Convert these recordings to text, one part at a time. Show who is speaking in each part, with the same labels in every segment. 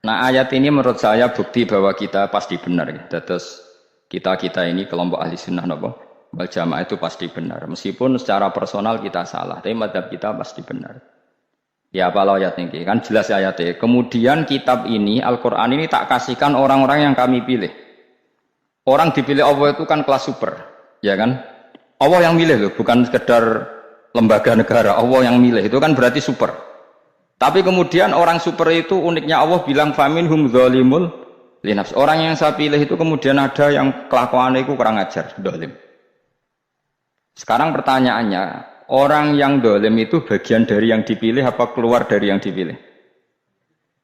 Speaker 1: Nah ayat ini menurut saya bukti bahwa kita pasti benar. Terus kita ini kelompok ahli sunnah nopo wal jamaah itu pasti benar. Meskipun secara personal kita salah, tapi madhab kita pasti benar. Ya apa ayat ini kan jelas ayatnya. Kemudian kitab ini Al-Quran ini tak kasihkan orang-orang yang kami pilih. Orang dipilih Allah itu kan kelas super, ya kan? Allah yang milih loh, bukan sekedar lembaga negara. Allah yang milih itu kan berarti super. Tapi kemudian orang super itu uniknya Allah bilang faminhum zalimul linafs. Orang yang saya pilih itu kemudian ada yang kelakuannya itu kurang ajar, zalim. Sekarang pertanyaannya, orang yang zalim itu bagian dari yang dipilih apa keluar dari yang dipilih?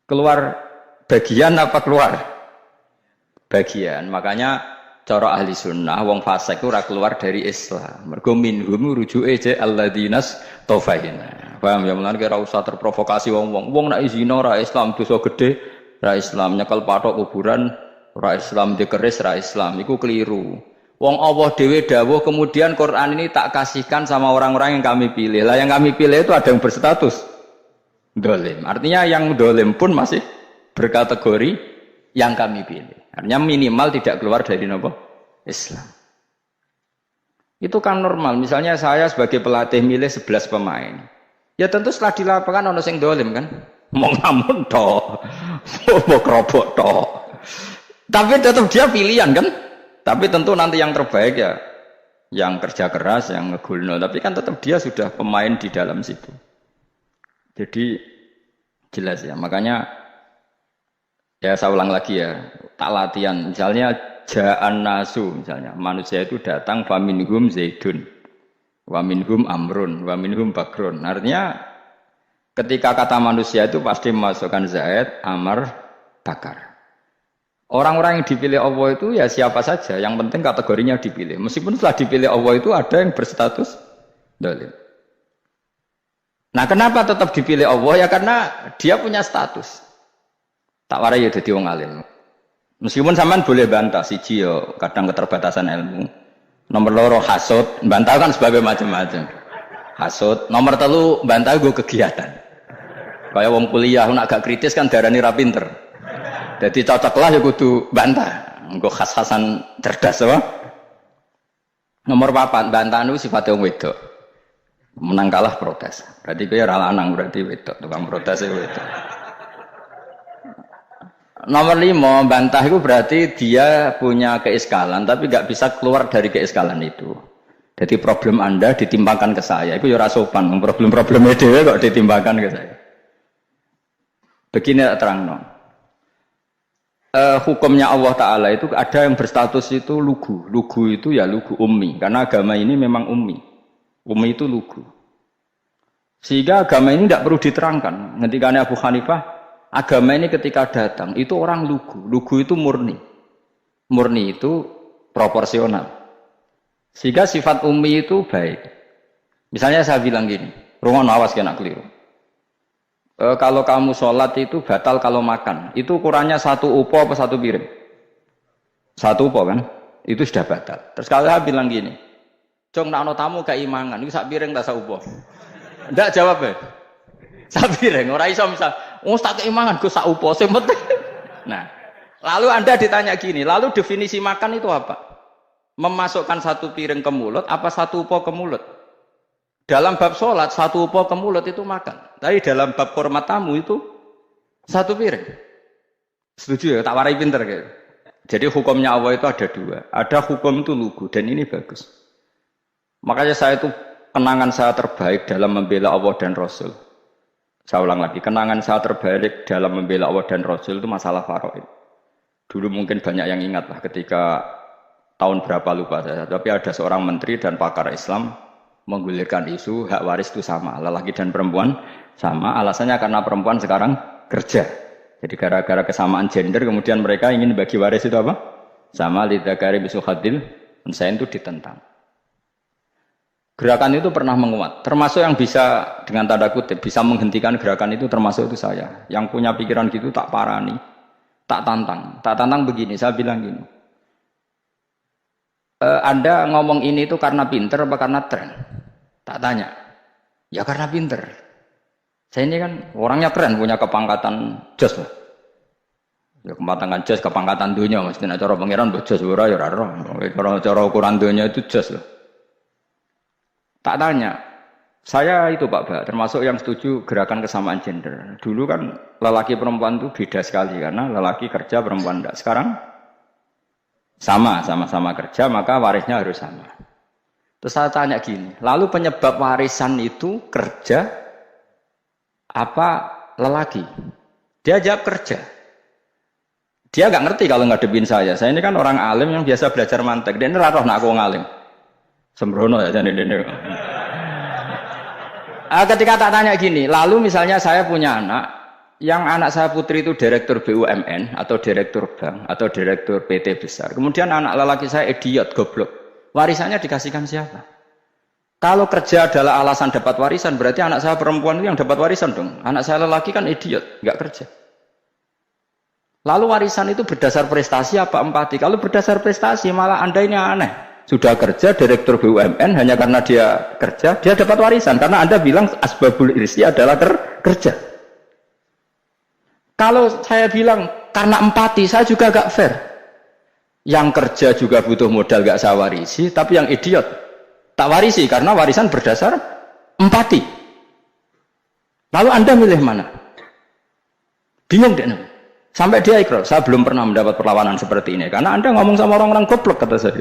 Speaker 1: Keluar bagian apa keluar? Bagian. Makanya cara ahli sunnah wong fasik itu ora keluar dari Islam. Mergo minhum rujuke je alladinas tofaina. Paham ya, mulane ora usah terprovokasi wong-wong. Wong nek zina ora Islam, dosa gede ora Islam, nyekel patok kuburan ora Islam, dikeris ora Islam. Iku keliru. Wong Allah dhewe dawuh kemudian Quran ini tak kasihkan sama orang-orang yang kami pilih. Lah yang kami pilih itu ada yang berstatus dolim. Artinya yang dolim pun masih berkategori yang kami pilih. Artinya minimal tidak keluar dari nopo Islam. Itu kan normal. Misalnya saya sebagai pelatih milih 11 pemain. Ya tentu setelah di lapangan ono sing dolim kan. Mau ngamun toh. Mau kerobok toh. Tapi tetap dia pilihan kan. Tapi tentu nanti yang terbaik ya yang kerja keras, yang ngegulno. Tapi kan tetap dia sudah pemain di dalam situ. Jadi jelas ya. Makanya ya saya ulang lagi ya, tak latihan. Misalnya ja'an nasu, misalnya manusia itu datang faminhum zaidun, waminhum amrun, waminhum bakrun. Artinya ketika kata manusia itu pasti memasukkan zaid, amr, bakar. Orang-orang yang dipilih Allah itu ya siapa saja, yang penting kategorinya dipilih. Meskipun setelah dipilih Allah itu ada yang berstatus dolim. Nah kenapa tetap dipilih Allah? Ya karena dia punya status. Tak warai ya dadi wong alim. Meskipun sampean boleh bantah siji yo kadang keterbatasan ilmu. Nomor loro hasud, bantah kan sebagai macam-macam. Hasud, nomor telu bantah gue kegiatan. Kayak wong kuliah nak agak kritis kan darani ra pinter. Jadi cocoklah ya kudu bantah. Engko khas-khasan cerdas apa? Nomor 4 bantah niku sifate wong wedok. Menang kalah protes. Berarti kowe ora lanang berarti wedok, tukang protes wedok. Nomor 5, bantah itu berarti dia punya keiskalan tapi nggak bisa keluar dari keiskalan itu. Jadi problem Anda ditimbangkan ke saya, itu ya sopan. Problem-problemnya dia kok ditimbangkan ke saya. Begini terang no. Hukumnya Allah Ta'ala itu ada yang berstatus itu lugu. Lugu itu ya lugu ummi. Karena agama ini memang ummi. Ummi itu lugu. Sehingga agama ini tidak perlu diterangkan. Ketika Abu Hanifah, agama ini ketika datang itu orang lugu. Lugu itu murni. Murni itu proporsional. Sehingga sifat ummi itu baik. Misalnya saya bilang gini, rungon awas kena keliru. Kalau kamu sholat itu batal kalau makan. Itu ukurannya 1 upo apa 1 piring? 1 upo kan? Itu sudah batal. Terus kalau saya bilang gini, Cong nak ono tamu keimangan, itu 1 piring tak 1 upo. Ndak jawab ya? 1 piring, orang iso misal, tak keimangan, gue 1 upo, penting. Nah, lalu Anda ditanya gini, lalu definisi makan itu apa? Memasukkan 1 piring ke mulut, apa 1 upo ke mulut? Dalam bab sholat, 1 upo ke mulut itu makan. Tapi dalam bab hormat tamu itu 1 piring. Setuju ya? Tak warai pinter gitu. Jadi hukumnya Allah itu ada 2. Ada hukum itu lugu dan ini bagus. Makanya saya itu kenangan saya terbaik dalam membela Allah dan Rasul. Saya ulang lagi, kenangan saya terbaik dalam membela Allah dan Rasul itu masalah faraid. Dulu mungkin banyak yang ingat lah ketika tahun berapa lupa saya. Tapi ada seorang menteri dan pakar Islam menggulirkan isu hak waris itu sama, lelaki dan perempuan sama. Alasannya karena perempuan sekarang kerja. Jadi gara-gara kesamaan gender kemudian mereka ingin bagi waris itu apa? Sama lidzakari bisul hadil, saya itu ditentang. Gerakan itu pernah menguat, termasuk yang bisa dengan tanda kutip bisa menghentikan gerakan itu termasuk itu saya. Yang punya pikiran gitu tak parani, tak tantang. Tak tantang begini, saya bilang gini. Anda ngomong ini itu karena pinter apa karena tren? Tak tanya. Ya karena pinter. Saya ini kan orangnya keren, punya kepangkatan jos lah. Ya kematangan jas kepangkatan dunia mesti nek cara pangeran mbok jas ora ya ora roh. Cara ukuran dunia itu jas loh. Tak tanya, saya itu Pak Ba, termasuk yang setuju gerakan kesamaan gender. Dulu kan lelaki perempuan itu beda sekali karena lelaki kerja perempuan enggak. Sekarang sama-sama kerja maka warisnya harus sama. Terus saya tanya gini, lalu penyebab warisan itu kerja apa lelaki? Dia jawab kerja. Dia nggak ngerti kalau ngadepin saya. Saya ini kan orang alim yang biasa belajar mantek. Dia ini ratoh nak aku ngalim. Sembrono ya jadi dia. Ketika tak tanya gini, lalu misalnya saya punya anak, yang anak saya putri itu direktur BUMN atau direktur bank atau direktur PT besar. Kemudian anak lelaki saya idiot, goblok. Warisannya dikasihkan siapa? Kalau kerja adalah alasan dapat warisan, berarti anak saya perempuan itu yang dapat warisan dong. Anak saya lelaki kan idiot, nggak kerja. Lalu warisan itu berdasar prestasi apa empati? Kalau berdasar prestasi malah Anda ini aneh. Sudah kerja direktur BUMN hanya karena dia kerja, dia dapat warisan. Karena Anda bilang asbabul irsi adalah kerja. Kalau saya bilang karena empati, saya juga gak fair. Yang kerja juga butuh modal gak saya warisi, tapi yang idiot tak warisi karena warisan berdasar empati. Lalu Anda milih mana? Bingung deh. Sampai dia ikrar, saya belum pernah mendapat perlawanan seperti ini karena Anda ngomong sama orang-orang goblok kata saya.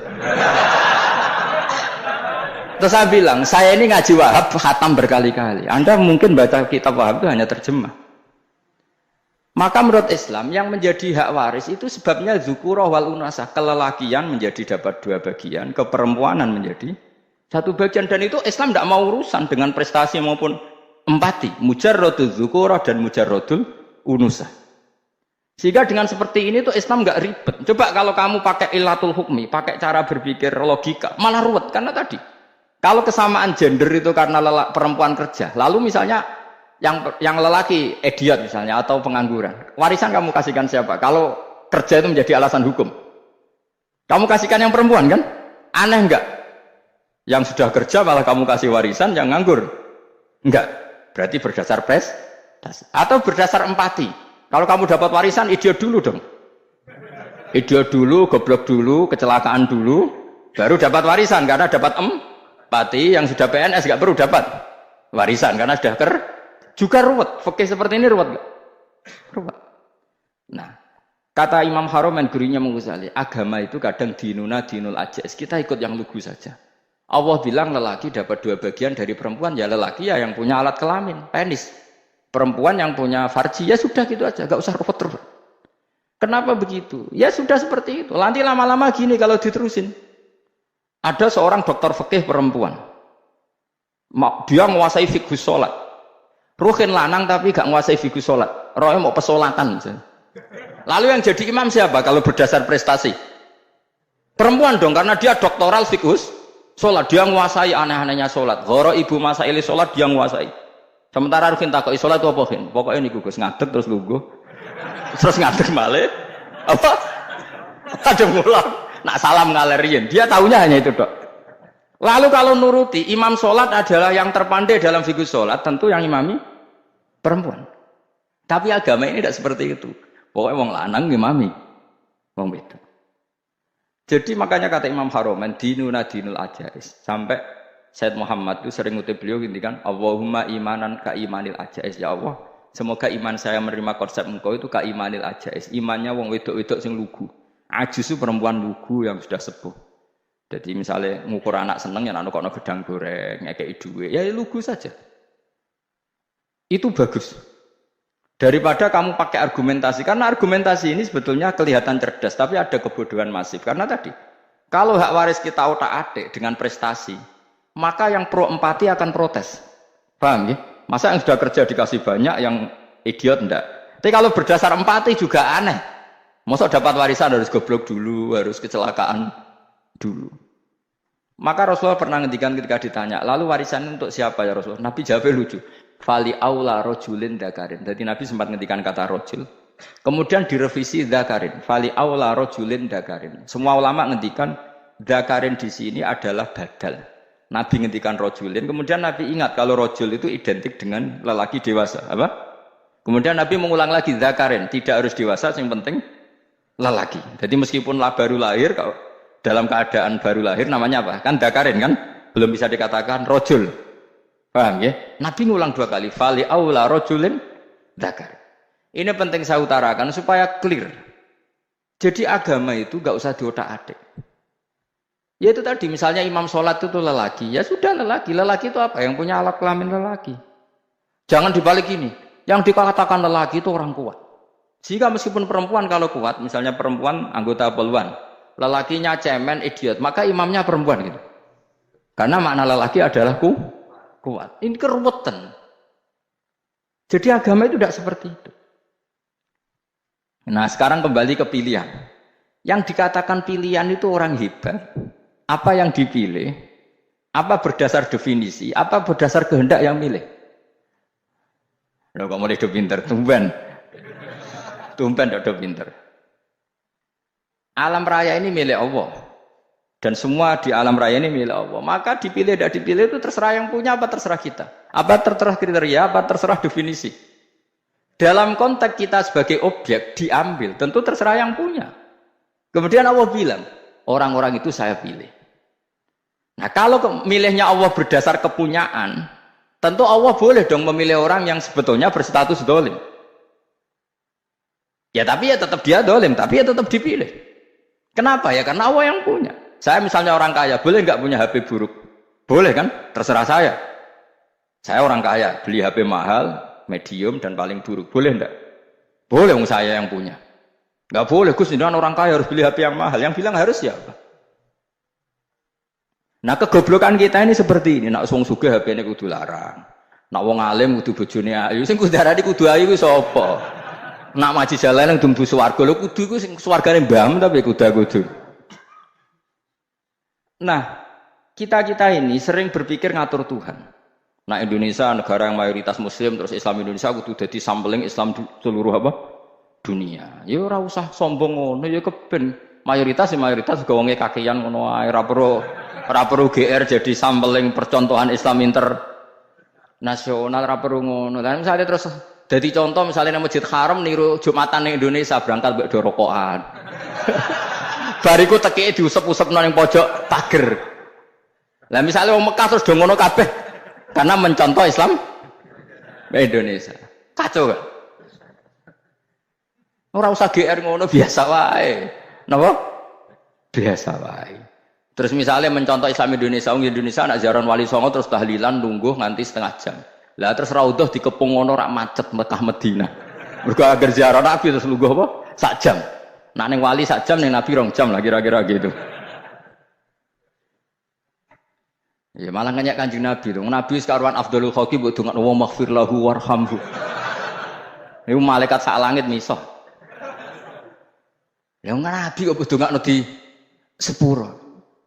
Speaker 1: Terus saya bilang, saya ini ngaji Wahab khatam berkali-kali. Anda mungkin baca kitab Wahab itu hanya terjemah. Maka menurut Islam yang menjadi hak waris itu sebabnya zukurah wal unasah, kelelakian menjadi dapat 2 bagian, keperempuanan menjadi 1 bagian, dan itu Islam tidak mau urusan dengan prestasi maupun empati, mujarrodul zukurah dan mujarrodul unusah. Sehingga dengan seperti ini tuh Islam nggak ribet. Coba kalau kamu pakai ilatul hukmi, pakai cara berpikir logika, malah ruwet karena tadi. Kalau kesamaan gender itu karena perempuan kerja, lalu misalnya yang lelaki idiot misalnya atau pengangguran, warisan kamu kasihkan siapa? Kalau kerja itu menjadi alasan hukum, kamu kasihkan yang perempuan kan? Aneh enggak? Yang sudah kerja malah kamu kasih warisan, yang nganggur enggak? Berarti berdasar prestasi atau berdasar empati. Kalau kamu dapat warisan, idiot dulu dong. Idiot dulu, goblok dulu, kecelakaan dulu, baru dapat warisan karena dapat empati. Yang sudah PNS nggak perlu dapat warisan karena sudah juga ruwet. Fikih seperti ini ruwet nggak? Ruwet. Nah, kata Imam Haromen gurunya Ghazali, agama itu kadang dinuna dinul ajais. Kita ikut yang lugu saja. Allah bilang lelaki dapat 2 bagian dari perempuan, ya lelaki ya yang punya alat kelamin, penis. Perempuan yang punya farji, ya sudah gitu aja, gak usah ruwet-ruwet. Kenapa begitu? Ya sudah seperti itu. Nanti lama-lama gini kalau diterusin. Ada seorang dokter fikih perempuan. Dia menguasai fikih sholat. Ruhin lanang tapi gak menguasai fikih sholat. Rohnya mau pesolatan. Lalu yang jadi imam siapa kalau berdasar prestasi? Perempuan dong, karena dia doktoral fikih sholat. Dia menguasai aneh-anehnya sholat. Goro ibu masa ili sholat dia menguasai. Sementara Rukin takut sholat itu apa Rukin? Pokoknya ini gugus ngadeg terus lugu, terus ngadeg malih, apa? Ada ngulang, nak salam ngalerian. Dia tahunya hanya itu dok. Lalu kalau nuruti imam sholat adalah yang terpandai dalam fikih sholat, tentu yang imami perempuan. Tapi agama ini tidak seperti itu. Pokoknya wong lanang imami, wong itu. Jadi makanya kata Imam Haromen dinuna dinul ajais sampai Said Muhammad itu sering ngutip beliau gini kan, Allahumma imanan ka imanil ajais, ya Allah semoga iman saya menerima konsep engkau itu ka imanil ajais, imannya wong wedok-wedok sing lugu. Ajis itu perempuan lugu yang sudah sepuh. Jadi misalnya ngukur anak seneng ya anak kono gedang goreng ngekei duwe, ya lugu saja. Itu bagus. Daripada kamu pakai argumentasi, karena argumentasi ini sebetulnya kelihatan cerdas tapi ada kebodohan masif. Karena tadi kalau hak waris kita otak-atik dengan prestasi, maka yang pro empati akan protes. Paham ya? Masa yang sudah kerja dikasih banyak, yang idiot enggak? Tapi kalau berdasar empati juga aneh. Masa dapat warisan harus goblok dulu, harus kecelakaan dulu. Maka Rasulullah pernah ngendikan ketika ditanya, lalu warisan untuk siapa ya Rasulullah? Nabi jawabnya lucu. Fali aula rojulin dakarin. Jadi Nabi sempat ngendikan kata rojul. Kemudian direvisi dakarin. Fali aula rojulin dakarin. Semua ulama ngendikan dakarin di sini adalah badal. Nabi ngendikan rojulin, kemudian Nabi ingat kalau rojul itu identik dengan lelaki dewasa, apa? Kemudian Nabi mengulang lagi zakarin, tidak harus dewasa, yang penting lelaki. Jadi meskipun baru lahir, kalau dalam keadaan baru lahir namanya apa? Kan zakarin kan, belum bisa dikatakan rojul. Paham ya? Nabi ngulang 2 kali, fali aula rojulin zakar. Ini penting saya utarakan supaya clear. Jadi agama itu gak usah diotak-atik. Ya itu tadi, misalnya imam sholat itu lelaki, ya sudah lelaki. Lelaki itu apa? Yang punya alat kelamin lelaki. Jangan dibalik ini. Yang dikatakan lelaki itu orang kuat. Jika meskipun perempuan kalau kuat, misalnya perempuan anggota poluan, lelakinya cemen, idiot, maka imamnya perempuan gitu. Karena makna lelaki adalah kuat. Ini keruwetan. Jadi agama itu tidak seperti itu. Nah sekarang kembali ke pilihan. Yang dikatakan pilihan itu orang hebat. Apa yang dipilih? Apa berdasar definisi? Apa berdasar kehendak yang milih? Loh kok mulai do pinter? Tumben do pinter. Alam raya ini milik Allah. Dan semua di alam raya ini milik Allah. Maka dipilih tidak dipilih itu terserah yang punya apa terserah kita. Apa terserah kriteria, apa terserah definisi. Dalam konteks kita sebagai objek diambil, tentu terserah yang punya. Kemudian Allah bilang, orang-orang itu saya pilih. Nah kalau milihnya Allah berdasar kepunyaan, tentu Allah boleh dong memilih orang yang sebetulnya berstatus dolim. Ya tapi ya tetap dia dolim, tapi ya tetap dipilih. Kenapa ya? Karena Allah yang punya. Saya misalnya orang kaya, boleh nggak punya HP buruk? Boleh kan? Terserah saya. Saya orang kaya, beli HP mahal, medium dan paling buruk. Boleh enggak? Boleh saya yang punya. Nggak boleh, Gus, dengan orang kaya harus beli HP yang mahal. Yang bilang harus siapa? Nah kegoblokan kita ini seperti ini. Nak wong sugih HP ini kudu larang. Nak wong alim kudu bojone ayu. Sing kudu darani kudu ayu kuwi sapa? Nak maji jalan yang dumbu swarga lho kudu iku sing swargane mbahmu tapi kudu. Nah, kita ini sering berpikir ngatur Tuhan. Nah, Indonesia negara yang mayoritas muslim terus Islam Indonesia kudu dadi sampling Islam seluruh apa? Dunia. Ya ora usah sombong ngono ya keben. Mayoritas juga wonge kakean ngono ae ora perlu GR jadi sampling percontohan Islam internasional ora perlu ngono. Lah misalnya terus jadi contoh misalnya nang Masjid Haram niru Jumatan ning Indonesia berangkat mbek do rokokan. Bariku tekike diusep-usep nang pojok pager. Lah misalnya wong Mekah terus do ngono kabeh karena mencontoh Islam Indonesia. Kacau kan? Ora usah GR ngono biasa wae. Napa? Biasa wae. Terus misalnya mencontoh Islam Indonesia, Indonesia anak ziarah Wali Songo terus tahlilan nunggu nganti setengah jam. Lah terus raudhah dikepung ngono rak macet Mekah Madinah. Mergo agar ziarah Nabi terus lungguh apa? Sak jam. Nak ning wali sak jam ning Nabi 2 jam lah kira-kira gitu. Ya malah nanya Kanjeng Nabi tuh. Nabi sekaruan Afdhalul Khalqi mbok dongakno wa maghfir lahu warhamhu. Niku malaikat sak langit misoh. Ya Nabi kok dongakno di sepuro.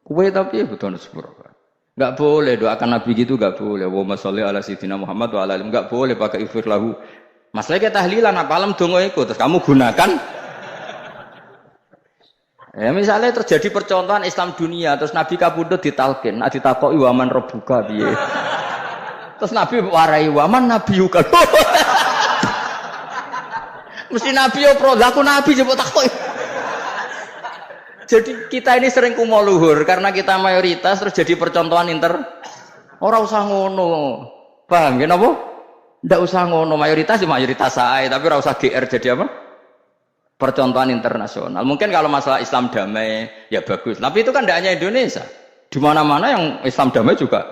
Speaker 1: Kowe tapi ya butuh sepuro. Enggak boleh doakan Nabi gitu, enggak boleh. Wa sholli ala sayyidina Muhammad wa ala alihi. Enggak boleh pakai ighfir lahu. Masalahnya kita tahlilan apa alam donga iku terus kamu gunakan. Ya misalnya terjadi percontohan Islam dunia terus Nabi kapundhut ditalkin, nak ditakoki waman rabbuka piye. Terus Nabi warai waman nabiyuka. Mesti Nabi yo pro, lah aku Nabi coba takoki. Jadi kita ini sering kumo luhur karena kita mayoritas terus jadi percontohan ora usah ngono. Paham ya napa? Ndak usah ngono, mayoritas ya mayoritas sae, tapi ora usah GR jadi apa? Percontohan internasional. Mungkin kalau masalah Islam damai ya bagus. Tapi itu kan tidak hanya Indonesia. Di mana-mana yang Islam damai juga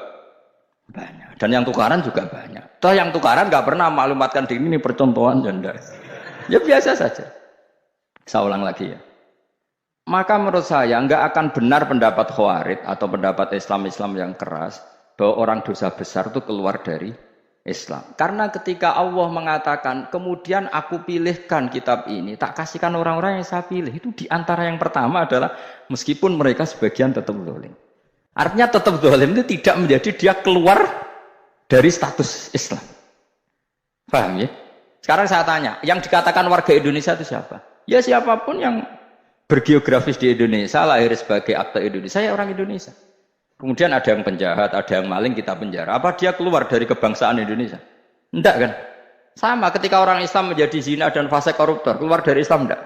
Speaker 1: banyak. Dan yang tukaran juga banyak. Toh yang tukaran nggak pernah maklumatkan diri ini percontohan janda. Ya biasa saja. Saya ulang lagi ya. Maka menurut saya nggak akan benar pendapat Khawarij atau pendapat Islam yang keras bahwa orang dosa besar itu keluar dari Islam. Karena ketika Allah mengatakan kemudian aku pilihkan kitab ini tak kasihkan orang-orang yang saya pilih, itu diantara yang pertama adalah meskipun mereka sebagian tetap zalim. Artinya tetap zalim itu tidak menjadi dia keluar dari status Islam. Paham ya? Sekarang saya tanya, yang dikatakan warga Indonesia itu siapa? Ya siapapun yang bergeografis di Indonesia, lahir sebagai akta Indonesia, ya orang Indonesia. Kemudian ada yang penjahat, ada yang maling kita penjara. Apa dia keluar dari kebangsaan Indonesia? Enggak kan? Sama ketika orang Islam menjadi zina dan fase koruptor, keluar dari Islam enggak?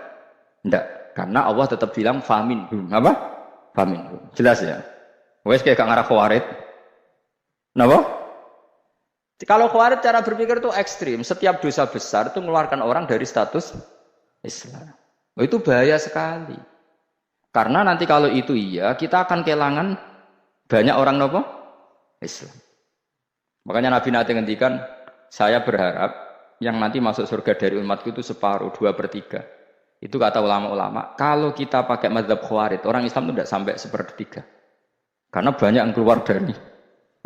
Speaker 1: Enggak. Karena Allah tetap bilang faminhum. Apa? Faminhum. Jelas ya? Wes kayak gak ngarah khawarid. Napa? Kalau khawarid cara berpikir itu ekstrim. Setiap dosa besar itu mengeluarkan orang dari status Islam. Oh, itu bahaya sekali. Karena nanti kalau itu iya, kita akan kehilangan banyak orang napa? Islam. Makanya Nabi nanti ngendikan, saya berharap yang nanti masuk surga dari umatku itu separuh, 2/3. Itu kata ulama-ulama. Kalau kita pakai mazhab khawarid, orang Islam itu tidak sampai 1/3. Karena banyak yang keluar dari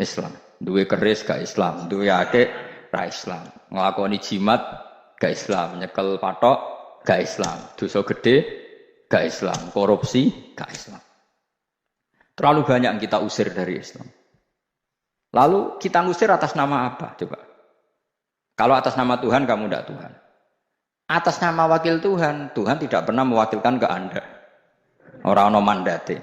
Speaker 1: Islam. Duwe keris gak Islam, duwe akeh ra Islam. Nglakoni jimat gak Islam, nyekel patok gak Islam, dosa gede gak Islam, korupsi gak Islam. Terlalu banyak yang kita usir dari Islam. Lalu kita ngusir atas nama apa? Coba. Kalau atas nama Tuhan kamu tidak Tuhan. Atas nama wakil Tuhan, Tuhan tidak pernah mewakilkan ke Anda. Orang-orang mandate.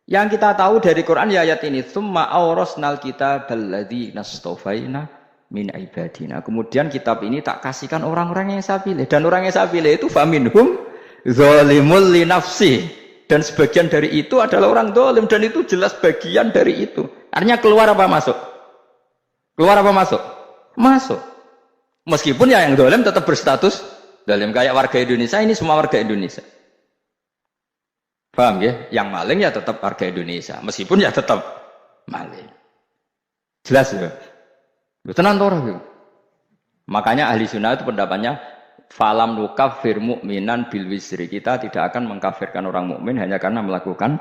Speaker 1: Yang kita tahu dari Quran ya ayat ini, tsumma awrasnal kitabal ladzina astafaina min ibadina. Kemudian kitab ini tak kasihkan orang-orang yang saya pilih, dan orang yang saya pilih itu faminhum zalimul li nafsi. Dan sebagian dari itu adalah orang zalim, dan itu jelas bagian dari itu. Artinya keluar apa masuk? Keluar apa masuk? Masuk. Meskipun ya yang zalim tetap berstatus zalim, kayak warga Indonesia, ini semua warga Indonesia. Paham ya? Yang maling ya tetap warga Indonesia, meskipun ya tetap maling. Jelas ya? Tenan orang. Makanya ahli sunnah itu pendapatnya falam nukafir mu'minan bil wisri. Kita tidak akan mengkafirkan orang mukmin hanya karena melakukan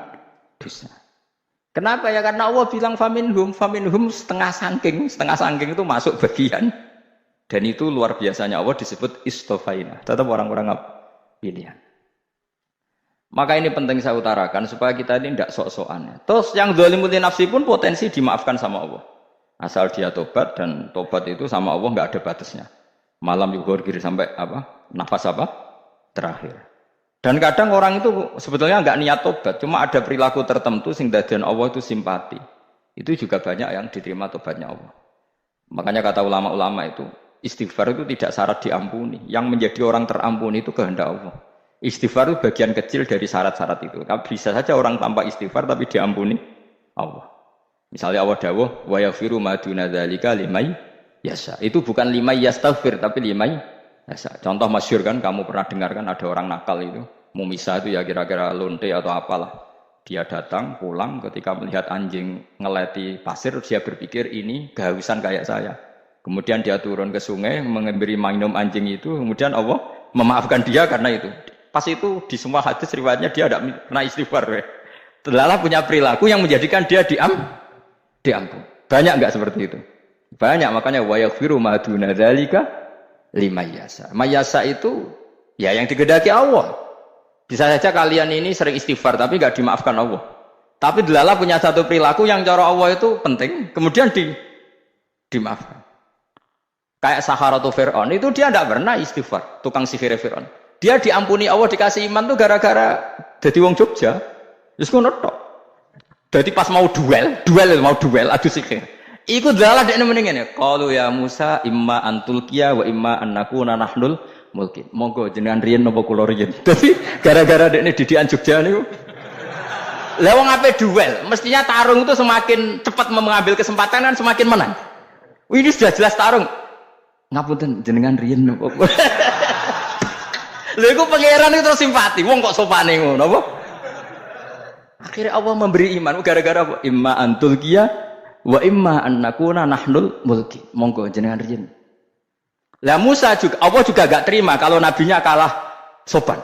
Speaker 1: dosa. Kenapa ya? Karena Allah bilang faminhum setengah sangking itu masuk bagian. Dan itu luar biasanya Allah disebut istofaina. Tetap orang-orang pilihan. Maka ini penting saya utarakan supaya kita ini tidak sok-sokan. Terus yang zalimul nafsi pun potensi dimaafkan sama Allah. Asal dia tobat, dan tobat itu sama Allah nggak ada batasnya. Malam yuhur kiri sampai apa? Nafas apa? Terakhir. Dan kadang orang itu sebetulnya nggak niat tobat, cuma ada perilaku tertentu sehingga dadian Allah itu simpati. Itu juga banyak yang diterima tobatnya Allah. Makanya kata ulama-ulama itu, istighfar itu tidak syarat diampuni. Yang menjadi orang terampuni itu kehendak Allah. Istighfar itu bagian kecil dari syarat-syarat itu. Bisa saja orang tanpa istighfar tapi diampuni Allah. Misalnya Allah dawuh, wa yaghfiru ma duna dzalika liman yasha. Itu bukan liman yastaghfir tapi liman yasha. Contoh masyhur kan, kamu pernah dengar kan, ada orang nakal itu, mumisah itu ya kira-kira lonte atau apalah. Dia datang pulang ketika melihat anjing ngeleti pasir, dia berpikir ini kehausan kayak saya. Kemudian dia turun ke sungai memberi minum anjing itu, kemudian Allah memaafkan dia karena itu. Pas itu di semua hadis riwayatnya dia tidak pernah istighfar. Telah punya perilaku yang menjadikan dia diampun. Banyak enggak seperti itu? Banyak, makanya wa yaghfiru ma duna dzalika liman yasha. Mayasa itu ya yang digedaki Allah. Bisa saja kalian ini sering istighfar tapi enggak dimaafkan Allah. Tapi delala punya satu perilaku yang cara Allah itu penting, kemudian dimaafkan. Kayak Saharatu Fir'aun itu dia tidak pernah istighfar, tukang sihir Fir'aun. Dia diampuni Allah, dikasih iman tuh gara-gara jadi wong Jogja. Terus ngono tok. Jadi pas mau duel adu sihir. Iku dalah dekne mendingan ya. Qalu ya Musa imma antulqiya wa imma annakuna nahnul mulkin. Monggo jenengan riyen napa kula riyen. Dadi gara-gara dekne didikan Jogja niku. Lah wong ape duel, mestinya tarung itu semakin cepat mengambil kesempatan kan semakin menang. Ini sudah jelas tarung. Ngapunten jenengan riyen napa. Lha iku pangeran itu terus simpati. Wong kok sopane ngono apa? Akhirnya Allah memberi iman gara-gara apa? Imma antulqiya wa imma annakuna nahnul mulki. Monggo jenengan riyen. Lah Musa juga Allah juga gak terima kalau nabinya kalah sopan.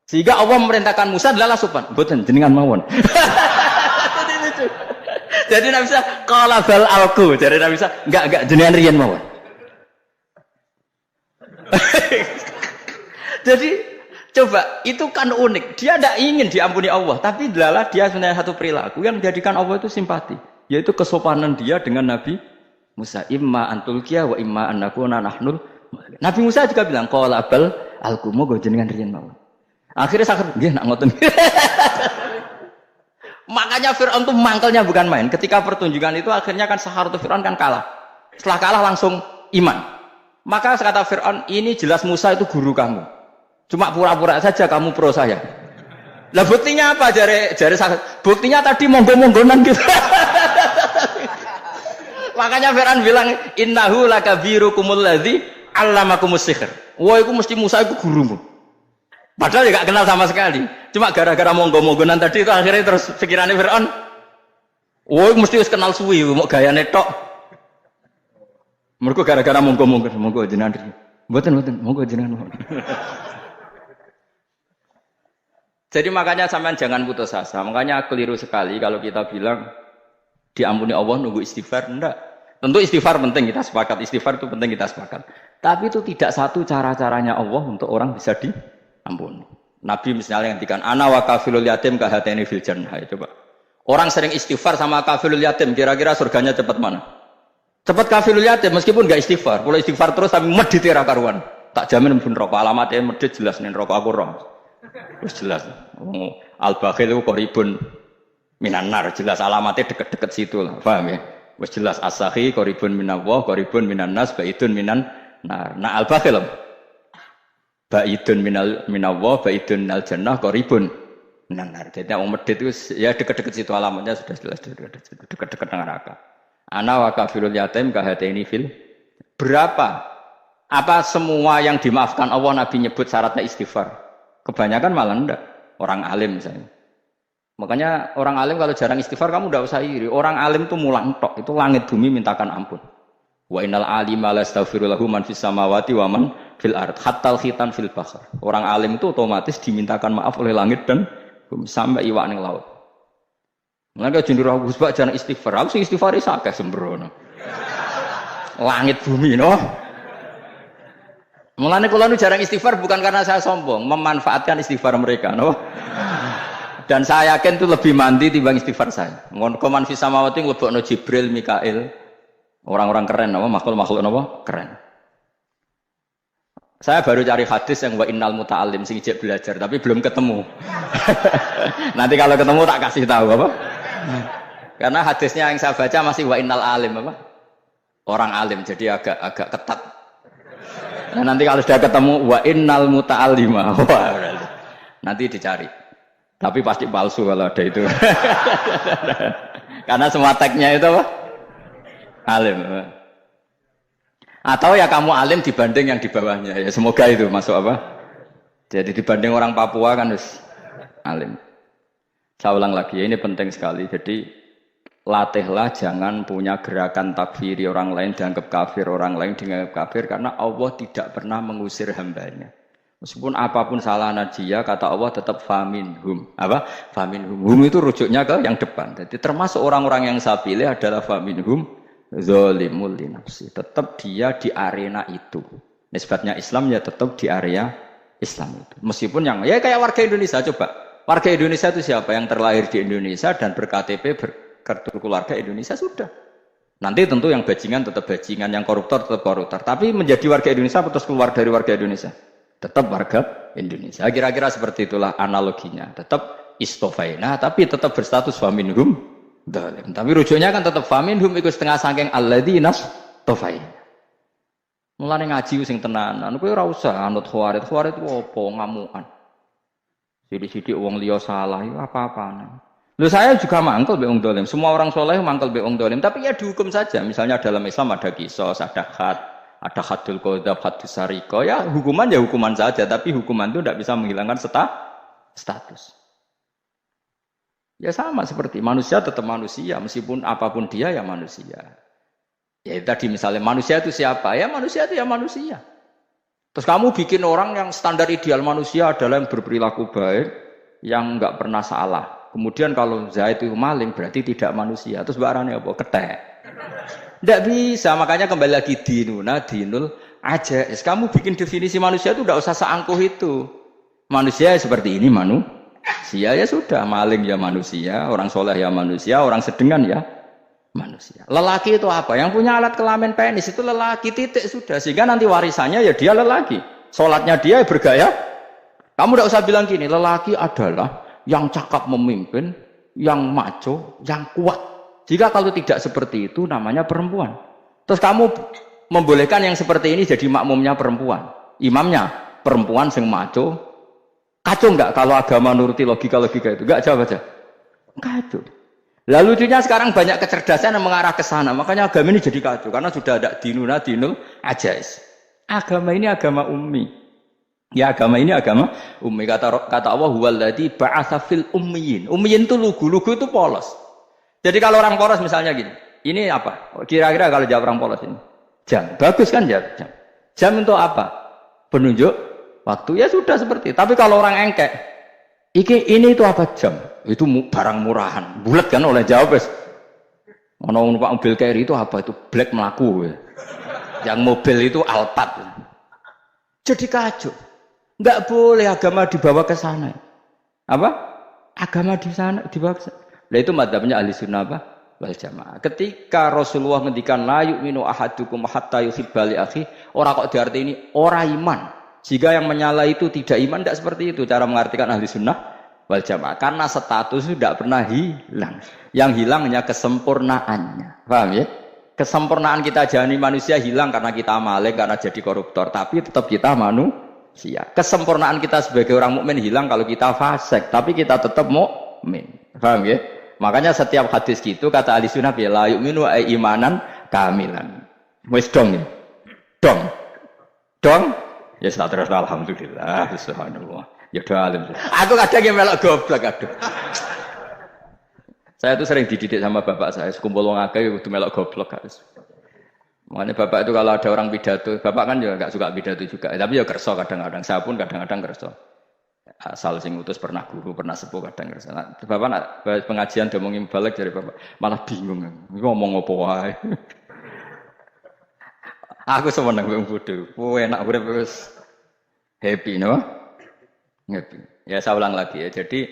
Speaker 1: Sehingga Allah memerintahkan Musa adalah sopan. Mboten jenengan mawon. Jadi Nabi Musa qala bal alqu. Jadi Nabi Musa enggak jenengan riyen mawon. Jadi coba, itu kan unik. Dia tidak ingin diampuni Allah, tapi adalah dia sebenarnya satu perilaku yang menjadikan Allah itu simpati, yaitu kesopanan dia dengan Nabi Musa. Imma antulqiya wa imma annakuna nahnul. Nabi Musa juga bilang qala bal alqu, moga jenengan riyen mawon. Akhirnya sakit, nggih nak ngoten. Makanya Fir'aun itu mangkelnya bukan main. Ketika pertunjukan itu akhirnya kan Saharatu Fir'aun kan kalah. Setelah kalah langsung iman. Maka kata Fir'aun, ini jelas Musa itu guru kamu. Cuma pura-pura saja kamu pro saya. Lah buktinya apa? Jare buktinya tadi monggo-monggonan gitu. Makanya Fir'aun bilang, innahu lakabirukumul ladzi 'allamakumus sihr. Wah, itu mesti Musa itu gurumu. Padahal ya gak kenal sama sekali. Cuma gara-gara monggo-monggonan tadi itu akhirnya terus pikirannya Fir'aun, wah, mesti harus kenal suwi, mau gayane tok. Mereka gara-gara monggo jenengan. Mboten, monggo jenengan. Jadi makanya sampean jangan putus asa. Makanya keliru sekali kalau kita bilang diampuni Allah nunggu istighfar. Enggak. Tentu istighfar penting, kita sepakat. Istighfar itu penting, kita sepakat. Tapi itu tidak satu cara-caranya Allah untuk orang bisa diampuni. Nabi misalnya ngendikan ana wa kafilul yatim kahateni fil jannah. Coba. Orang sering istighfar sama kafilul yatim, kira-kira surganya cepat mana? Cepat kafirul yatim meskipun enggak istighfar. Kalau istighfar terus tapi medit ira karuan. Tak jamin pun rokok alamatnya medit jelas nih rokok aku roh. Terus jelas. Al-bakhil itu koribun minan nar, jelas alamatnya deket-deket situ lah. Paham ya? Wes jelas as-sakhi koribun minallah, koribun minan nas, baidun minan nar. Nah al-bakhil baidun minallah, baidun minal jannah, koribun minan nar. Jadi yang medit itu ya deket-deket situ alamatnya sudah jelas deket-deket neraka. Ana wa kafirul yatim kahateni fil. Berapa? Apa semua yang dimaafkan Allah Nabi nyebut syaratnya istighfar? Kebanyakan malah enggak. Orang alim misalnya. Makanya orang alim kalau jarang istighfar kamu enggak usah iri. Orang alim itu mulang tok, itu langit bumi mintakan ampun. Wa innal alima la astaghfiru lahu man fis samawati wa man fil ard hatta khitan fil bahr. Orang alim itu otomatis dimintakan maaf oleh langit dan bumi sampai iwak ning laut. Mereka jendur aku sebab jarang istighfar. Aku sih istighfar sakit sembrono. Langit bumi, no. Mulane kula nu jarang istighfar bukan karena saya sombong, memanfaatkan istighfar mereka, no. Dan saya yakin itu lebih mandi timbang istighfar saya. Koman fis samawati nglebokno Jibril, Mikail, orang-orang keren, no, makhluk-makhluk no, keren. Saya baru cari hadis yang wa innal muta'allim sing ijek belajar, tapi belum ketemu. Nanti kalau ketemu tak kasih tahu apa. Karena hadisnya yang saya baca masih wa innal alim apa? Orang alim, jadi agak ketat. Nah, nanti kalau sudah ketemu wa innal muta'allima, nanti dicari. Tapi pasti palsu kalau ada itu. Karena semua tagnya itu apa? Alim. Atau ya kamu alim dibanding yang di bawahnya. Ya semoga itu masuk apa? Jadi dibanding orang Papua kan harus alim. Saya ulang lagi, ini penting sekali. Jadi latihlah jangan punya gerakan takfiri orang lain dianggap kafir, orang lain dianggap kafir, karena Allah tidak pernah mengusir hambanya. Meskipun apapun salah dia, kata Allah tetap faminhum. Apa? Faminhum. Hum itu rujuknya ke yang depan. Jadi termasuk orang-orang yang saya pilih adalah faminhum zalimul linafsi. Tetap dia di arena itu. Nisbatnya Islam ya tetap di area Islam itu. Meskipun yang ya kayak warga Indonesia coba. Warga Indonesia itu siapa? Yang terlahir di Indonesia dan berKTP berkartu keluarga Indonesia sudah. Nanti tentu yang bajingan tetap bajingan, yang koruptor tetap koruptor. Tapi menjadi warga Indonesia terus keluar dari warga Indonesia, tetap warga Indonesia. Kira-kira seperti itulah analoginya. Tetap istofaina, tapi tetap berstatus faminhum dalim. Tapi rujuknya kan tetap faminhum ikut setengah sangking alladzina tofaina. Mulane ngaji sing tenanan. Kowe ora usah anut khawarit. Khawarit itu apa? Ngamukan. Sidik-sidik wong liya salah itu apa-apaan. Loh saya juga mangkel be wong dolim. Semua orang soleh mangkel be wong dolim. Tapi ya dihukum saja. Misalnya dalam Islam ada kisos, ada hadul qadzaf, hadus sariko. Ya hukuman saja. Tapi hukuman itu tidak bisa menghilangkan status. Ya sama seperti manusia tetap manusia. Meskipun apapun dia ya manusia. Ya tadi misalnya manusia itu siapa? Ya manusia itu ya manusia. Terus kamu bikin orang yang standar ideal manusia adalah yang berperilaku baik, yang enggak pernah salah. Kemudian kalau Zaid itu maling berarti tidak manusia. Terus barangnya apa? Ketek. Tidak bisa. Makanya kembali lagi dinul aja. Kamu bikin definisi manusia itu tidak usah seangkuh itu. Manusia seperti ini manusia ya sudah. Maling ya manusia, orang soleh ya manusia, orang sedengan ya manusia. Lelaki itu apa? Yang punya alat kelamin penis itu lelaki, titik sudah. Sehingga nanti warisannya ya dia lelaki. Sholatnya dia bergaya. Kamu tidak usah bilang gini, lelaki adalah yang cakap memimpin, yang maco, yang kuat. Jika kalau tidak seperti itu namanya perempuan. Terus kamu membolehkan yang seperti ini jadi makmumnya perempuan. Imamnya perempuan sing maco. Kacau enggak kalau agama nuruti logika-logika itu? Enggak, jawab aja. Kacau. Lalu lucunya sekarang banyak kecerdasan yang mengarah ke sana. Makanya agama ini jadi kacau. Karena sudah ada dinul ajais. Agama ini agama ummi. Ya agama ini agama ummi. Kata Allah, huwallazi ba'atsa fil ummiyin. Ummiyin itu lugu itu polos. Jadi kalau orang polos misalnya gini. Ini apa? Kira-kira kalau jawab orang polos ini. Jam. Bagus kan jam? Jam untuk apa? Penunjuk waktu. Ya sudah seperti itu. Tapi kalau orang engkek. Ini itu apa jam? Itu barang murahan. Bulat kan oleh jawab. Ono numpak mobil carry itu apa? Itu black melaku. Yang mobil itu Alphard. Jadi kacau. Enggak boleh agama dibawa ke sana. Apa? Agama di sana dibawa ke sana. Nah itu madzhabnya ahli sunnah apa? Wal jamaah. Ketika Rasulullah ngendikan la yu'minu ahadukum hatta yuhibba li akhi, ora kok diarti ini ora iman. Jika yang menyala itu tidak iman, tidak seperti itu cara mengartikan ahli sunnah wal jamaah. Karena status itu tidak pernah hilang. Yang hilang hanya kesempurnaannya. Paham ya? Kesempurnaan kita jadi manusia hilang karena kita maling, karena jadi koruptor. Tapi tetap kita manusia. Kesempurnaan kita sebagai orang mukmin hilang kalau kita fasik. Tapi kita tetap mukmin. Paham ya? Makanya setiap hadis gitu kata ahli sunnah ya la yu'minu imanan kamilan. Wis dong ya. Dong. Ya terus alhamdulillah subhanallah. Ya doalim. Aku kadang yang melok goblok aduh. Saya tuh sering dididik sama bapak saya, sekumpul wong akeh kudu melok goblok harus. Makanya bapak itu kalau ada orang pidato, bapak kan juga enggak suka pidato juga, tapi ya kerso kadang-kadang. Saya pun kadang-kadang kerso. Asal sing utus pernah guru, pernah sepuh kadang kerso. Nah, bapak nak pengajian ngomongin balik dari bapak, malah bingung. Ngomong apa wae. Aku seneng wong bodho. Kowe enak urip wis happy no? Happy. Ya saya ulang lagi ya. Jadi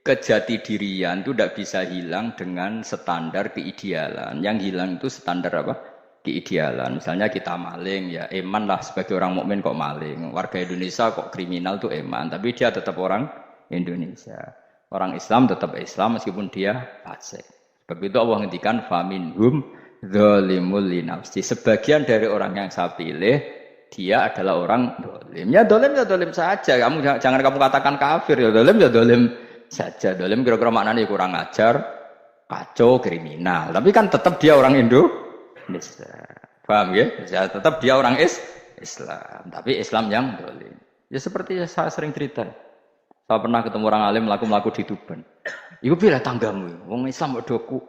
Speaker 1: kejati dirian itu tidak bisa hilang dengan standar keidealan. Yang hilang itu standar apa? Keidealan. Misalnya kita maling, ya eman lah sebagai orang mukmin kok maling. Warga Indonesia kok kriminal tuh eman, tapi dia tetap orang Indonesia. Orang Islam tetap Islam meskipun dia fasik. Begitu Allah ngendikan faminhum dzalimul linafsi. Sebagian dari orang yang saya pilih dia adalah orang dolim. Ya dolim saja. Jangan kamu katakan kafir ya dolim saja. Dolim kira-kira maknanya kurang ajar, kacau, kriminal. Tapi kan tetap dia orang Indonesia. Paham ya? Ya tetap dia orang Islam. Tapi Islam yang dolim. Ya seperti saya sering cerita. Saya pernah ketemu orang alim melaku di Tuban. Iku pilih tanggamu. Wong Islam kok doku.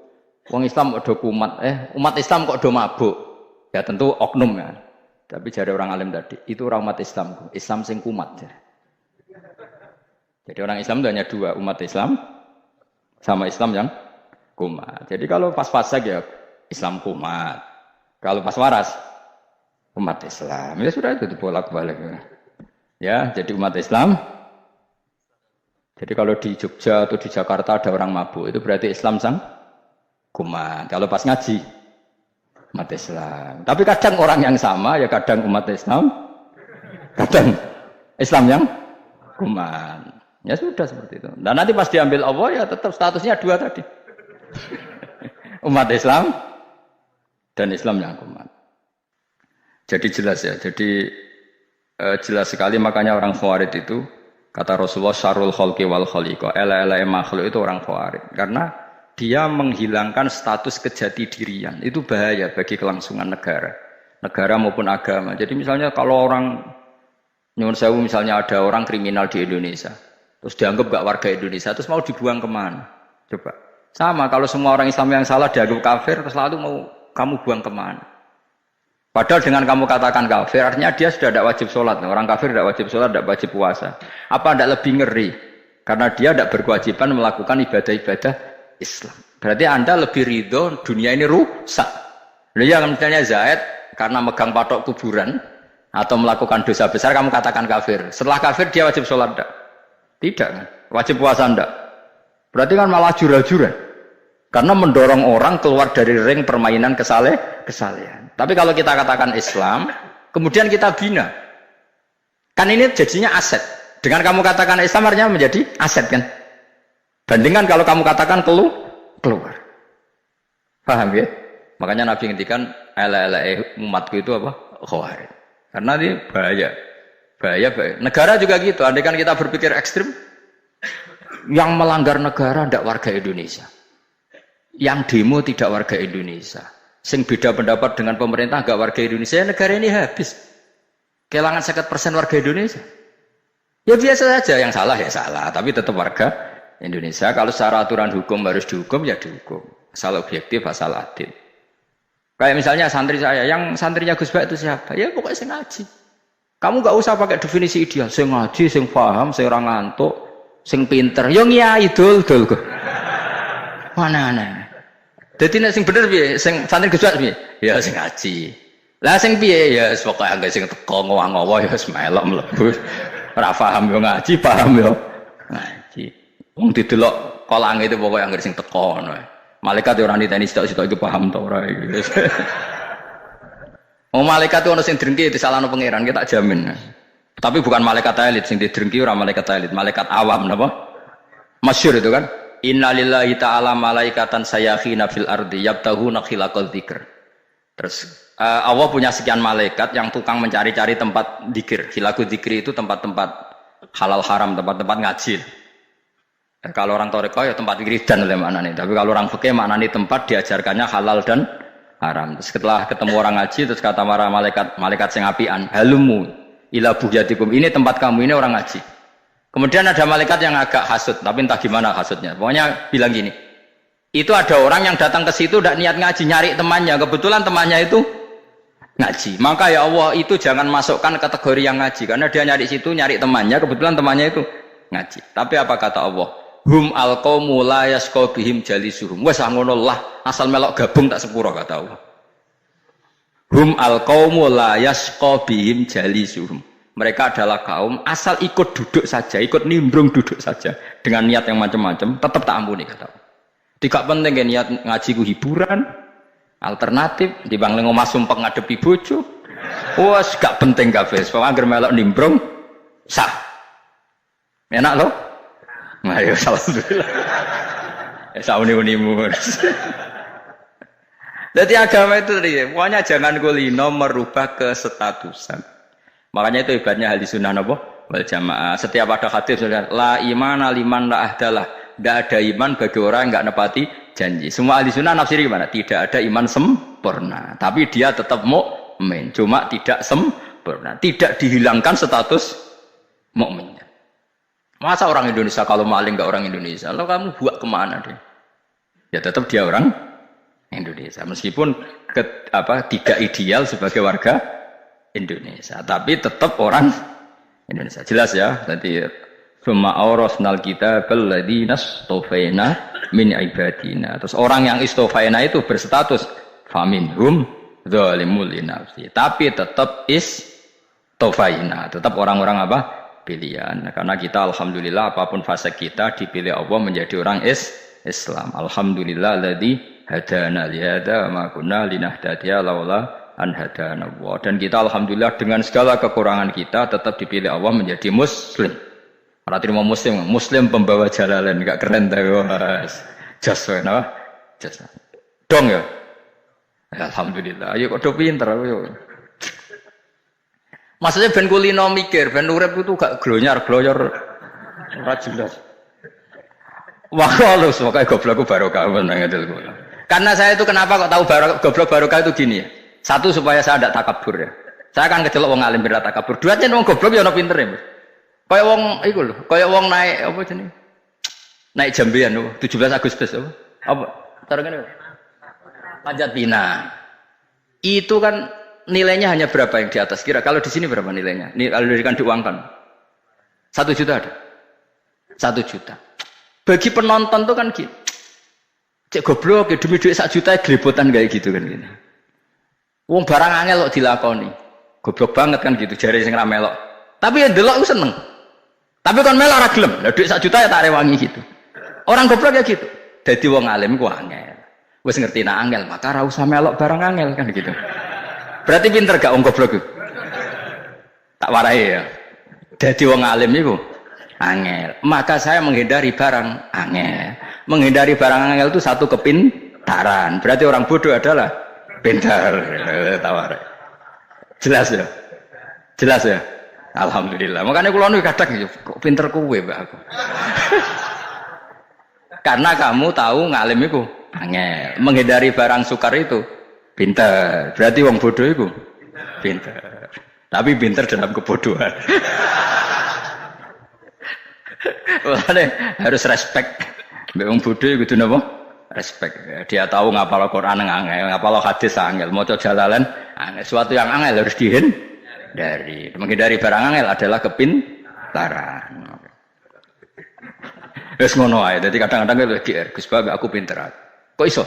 Speaker 1: Wong Islam kok do kumat. Umat Islam kok do mabuk. Ya tentu oknum ya. Tapi jari orang alim tadi, itu orang umat Islam. Islam sing kumat. Jadi orang Islam itu hanya dua, umat Islam sama Islam yang kumat. Jadi kalau pas fasik ya Islam kumat. Kalau pas waras umat Islam. Ya sudah itu bolak-balik. Ya, jadi umat Islam. Jadi kalau di Jogja atau di Jakarta ada orang mabuk, itu berarti Islam sang kumat. Kalau pas ngaji umat Islam. Tapi kadang orang yang sama ya kadang umat Islam, kadang Islam yang kumat. Ya sudah seperti itu. Dan nanti pas diambil Allah ya tetap statusnya dua tadi. Umat Islam dan Islam yang kumat. Jadi jelas ya. Jadi jelas sekali makanya orang Khawarij itu kata Rasulullah syarrul khalqi wal khaliqa. Ela makhluk itu orang Khawarij. Karena dia menghilangkan status kejati dirian. Itu bahaya bagi kelangsungan negara. Negara maupun agama. Jadi misalnya kalau orang nyuwun sewu misalnya ada orang kriminal di Indonesia. Terus dianggap gak warga Indonesia, terus mau dibuang kemana? Coba. Sama, kalau semua orang Islam yang salah dianggap kafir, terus lalu mau kamu buang kemana? Padahal dengan kamu katakan kafir, artinya dia sudah tidak wajib sholat. Orang kafir tidak wajib sholat, tidak wajib puasa. Apa tidak lebih ngeri? Karena dia tidak berkewajiban melakukan ibadah-ibadah Islam. Berarti Anda lebih ridho dunia ini rusak. Ya misalnya Zaid, karena megang patok kuburan, atau melakukan dosa besar, kamu katakan kafir. Setelah kafir, dia wajib sholat tidak? Tidak kan? Wajib puasa enggak? Berarti kan malah jura-jura. Karena mendorong orang keluar dari ring permainan kesalehan. Tapi kalau kita katakan Islam, kemudian kita bina. Kan ini jadinya aset. Dengan kamu katakan Islam artinya menjadi aset kan? Bandingkan kalau kamu katakan keluar. Paham ya? Makanya Nabi ngendikan ele-ele umatku itu apa? Khawarij. Karena ini bahaya. Bahaya. Negara juga gitu. Andai kan kita berpikir ekstrim, yang melanggar negara tidak warga Indonesia. Yang demo tidak warga Indonesia. Sing beda pendapat dengan pemerintah enggak warga Indonesia, negara ini habis. Kehilangan 50% warga Indonesia. Ya biasa saja, yang salah ya salah, tapi tetap warga Indonesia. Kalau secara aturan hukum harus dihukum ya dihukum. Asal objektif, asal adil. Kayak misalnya santri saya, yang santrinya Gus Bak itu siapa? Ya pokoknya sing ngaji. Kamu gak usah pakai definisi ideal. Sing ngaji, sing paham, sing ora ngantuk, sing pinter. Yo ngiyai dul. Mana. Dadi nek sing bener piye? Sing santri Gus Bak piye? Ya sing ngaji. Lah sing piye? Ya pokoke angge sing teko ngowo-ngowo ya wis melok mlebu. Ora paham yo ngaji, paham yo ngaji. Wong didelok kolange itu pokoke angge sing teko ngono. Malaikat orang ditanya sitok-sitok itu paham tau ora iki. Oh malaikat itu ono sing drengki disalahno pangeran kita jamin. Tapi bukan malaikat elit sing didrengki ora malaikat elit, malaikat awam napa? Masyhur itu kan. Innalillahi ta'ala malaikatan sayakhina fil ardi yabtahuna khilaqal dzikr. Terus Allah punya sekian malaikat yang tukang mencari-cari tempat dzikir. Khilaqul dzikri itu tempat-tempat halal haram, tempat-tempat ngaji. Kalau orang toreko ya tempat wiridan oleh maknanya. Tapi kalau orang fikih maknanya tempat diajarkannya halal dan haram. Terus setelah ketemu orang ngaji terus kata para malaikat sing apian, halumu ila buhyatikum. Ini tempat kamu, ini orang ngaji. Kemudian ada malaikat yang agak hasud, tapi entah gimana hasudnya. Pokoknya bilang gini, itu ada orang yang datang ke situ tidak niat ngaji, nyari temannya. Kebetulan temannya itu ngaji. Maka ya Allah itu jangan masukkan kategori yang ngaji, karena dia nyari situ nyari temannya. Kebetulan temannya itu ngaji. Tapi apa kata Allah? Hum alqaumu la yasqa bihim jalisuhum. Wes ngono lah, asal melok gabung tak sepuro kata Allah. Hum alqaumu la yasqa bihim jalisuhum. Mereka adalah kaum asal ikut duduk saja, ikut nimbrung duduk saja dengan niat yang macam-macam, tetap tak ampuni kata Allah. Tidak penting kan niat ngaji ku hiburan, alternatif, dibang lengo sumpek ngadepi bojo. Wes gak penting kabeh. Pokoke anggere melok nimbrung sah. Enak loh. Ayo alhamdulillah. Sauni-unimu. Jadi agama itu tadi, pokoknya jangan kulino merubah kesestatusan. Makanya itu hebatnya ahli sunnah napa? Wal jamaah. Setiap ada hadis la imana liman la ahdalah. Tidak ada iman bagi orang yang enggak nepati janji. Semua ahli sunnah nafsiri gimana? Tidak ada iman sempurna, tapi dia tetap mukmin. Cuma tidak sempurna, tidak dihilangkan status mukmin. Masa orang Indonesia kalau maling nggak orang Indonesia? Lalu kamu buat kemana dia? Ya tetap dia orang Indonesia. Meskipun tidak ideal sebagai warga Indonesia, tapi tetap orang Indonesia. Jelas ya. Nanti summa awrasnal kitabal ladzina istofaina min ibadina. Terus orang yang istofaina itu berstatus faminhum zalimul linafsi. Tapi tetap istofaina. Tetap orang-orang apa? Pilihan. Karena kita alhamdulillah apapun fase kita dipilih Allah menjadi orang Islam. Alhamdulillah alladzi hadana li hadza ma kunna linahtadiya laula an hadana Allah. Dan kita alhamdulillah dengan segala kekurangan kita tetap dipilih Allah menjadi muslim. Ora terima muslim pembawa jalalan, enggak keren ta Mas. Jas wae napa? Jas. Dong ya. Alhamdulillah. Ayo kok do pinter yo. Maksudnya ben kulino mikir, ben urip itu gak glonyar-glonyor ora jelas. Wah, halus pokoke goblokku barokah menang ngedel kula. Karena saya itu kenapa kok tahu goblok barokah itu gini ya. Satu supaya saya tidak takabur ya. Saya akan kecelok wong alim berat takabur. Dua aja wong goblok ya ono pinter ya. Kaya wong iku lho, kaya wong naik apa jenenge? Naik jambean lho, 17 Agustus apa? Apa? Cara ngene. Panjat Pinang. Itu kan nilainya hanya berapa yang di atas? Kira kalau di sini berapa nilainya? Ini kalau diuangkan 1 juta ada? 1 juta. Bagi penonton tuh kan gitu. Cek goblok ya demi duit 1 juta glebotan kayak gitu kan gini. Wong barang angel kok dilakoni. Goblok banget kan gitu jare sing ra melok. Tapi ya delok aku seneng. Tapi kon melok ora gelem. Lah duit 1 juta ya tak rewangi gitu. Orang goblok ya gitu. Dadi wong alim ku angel. Wis ngerti nak angel maka ora usah melok barang angel kan gitu. Berarti pinter gak wong goblok itu? Tak warai ya. Dadi wong alim iku angel. Maka saya menghindari barang angel. Menghindari barang angel itu satu kepintaran. Berarti orang bodoh adalah Pinter. Tawar. Jelas ya? Jelas ya? Alhamdulillah. Makanya kula nu kadang kok pinter kowe, Mbak aku. Karena kamu tahu ngalim iku angel. Menghindari barang sukar itu pinter. Berarti wong bodoh iku pinter. Tapi pinter dalam kebodohan. Makanya harus respect. Mbak wong bodoh kudu napa? Respect. Dia tahu ngapal Quran angel, ngapal hadis angel, maca jalalan angel. Suatu yang angel harus dari menghindari barang angel adalah kepintaran. Wes ngono ae. Dadi kadang-kadang GR, Gus Bab aku pinter. Kok iso?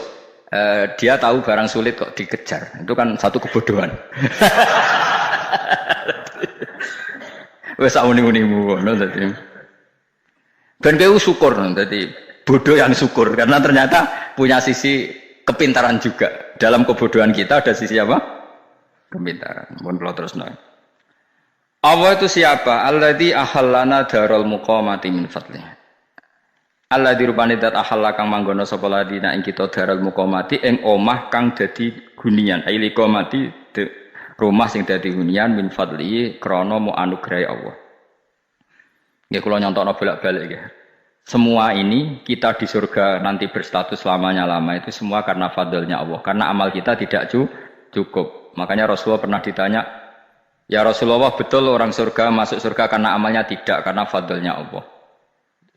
Speaker 1: Dia tahu barang sulit kok dikejar. Itu kan satu kebodohan. Wes sak muni-munimu ngono dadi. Ben kowe syukur dadi bodoh yang syukur karena ternyata punya sisi kepintaran juga. Dalam kebodohan kita ada sisi apa? Kepintaran. Mohon kula terusno. Allah itu siapa? Alladzi ahallana darul muqamati min fadli. Alladzi rupane dat ahalla kang manggono sapa ladina ing kita darul muqamati ing omah kang dadi hunian. Aili qamati rumah sing dadi hunian min fadli krana mu anugrahe Allah. Nggih kula nyontokno bolak-balik nggih. Semua ini kita di surga nanti berstatus lamanya-lama itu semua karena fadlnya Allah. Karena amal kita tidak cukup. Makanya Rasulullah pernah ditanya, ya Rasulullah betul orang surga masuk surga karena amalnya tidak, karena fadlnya Allah.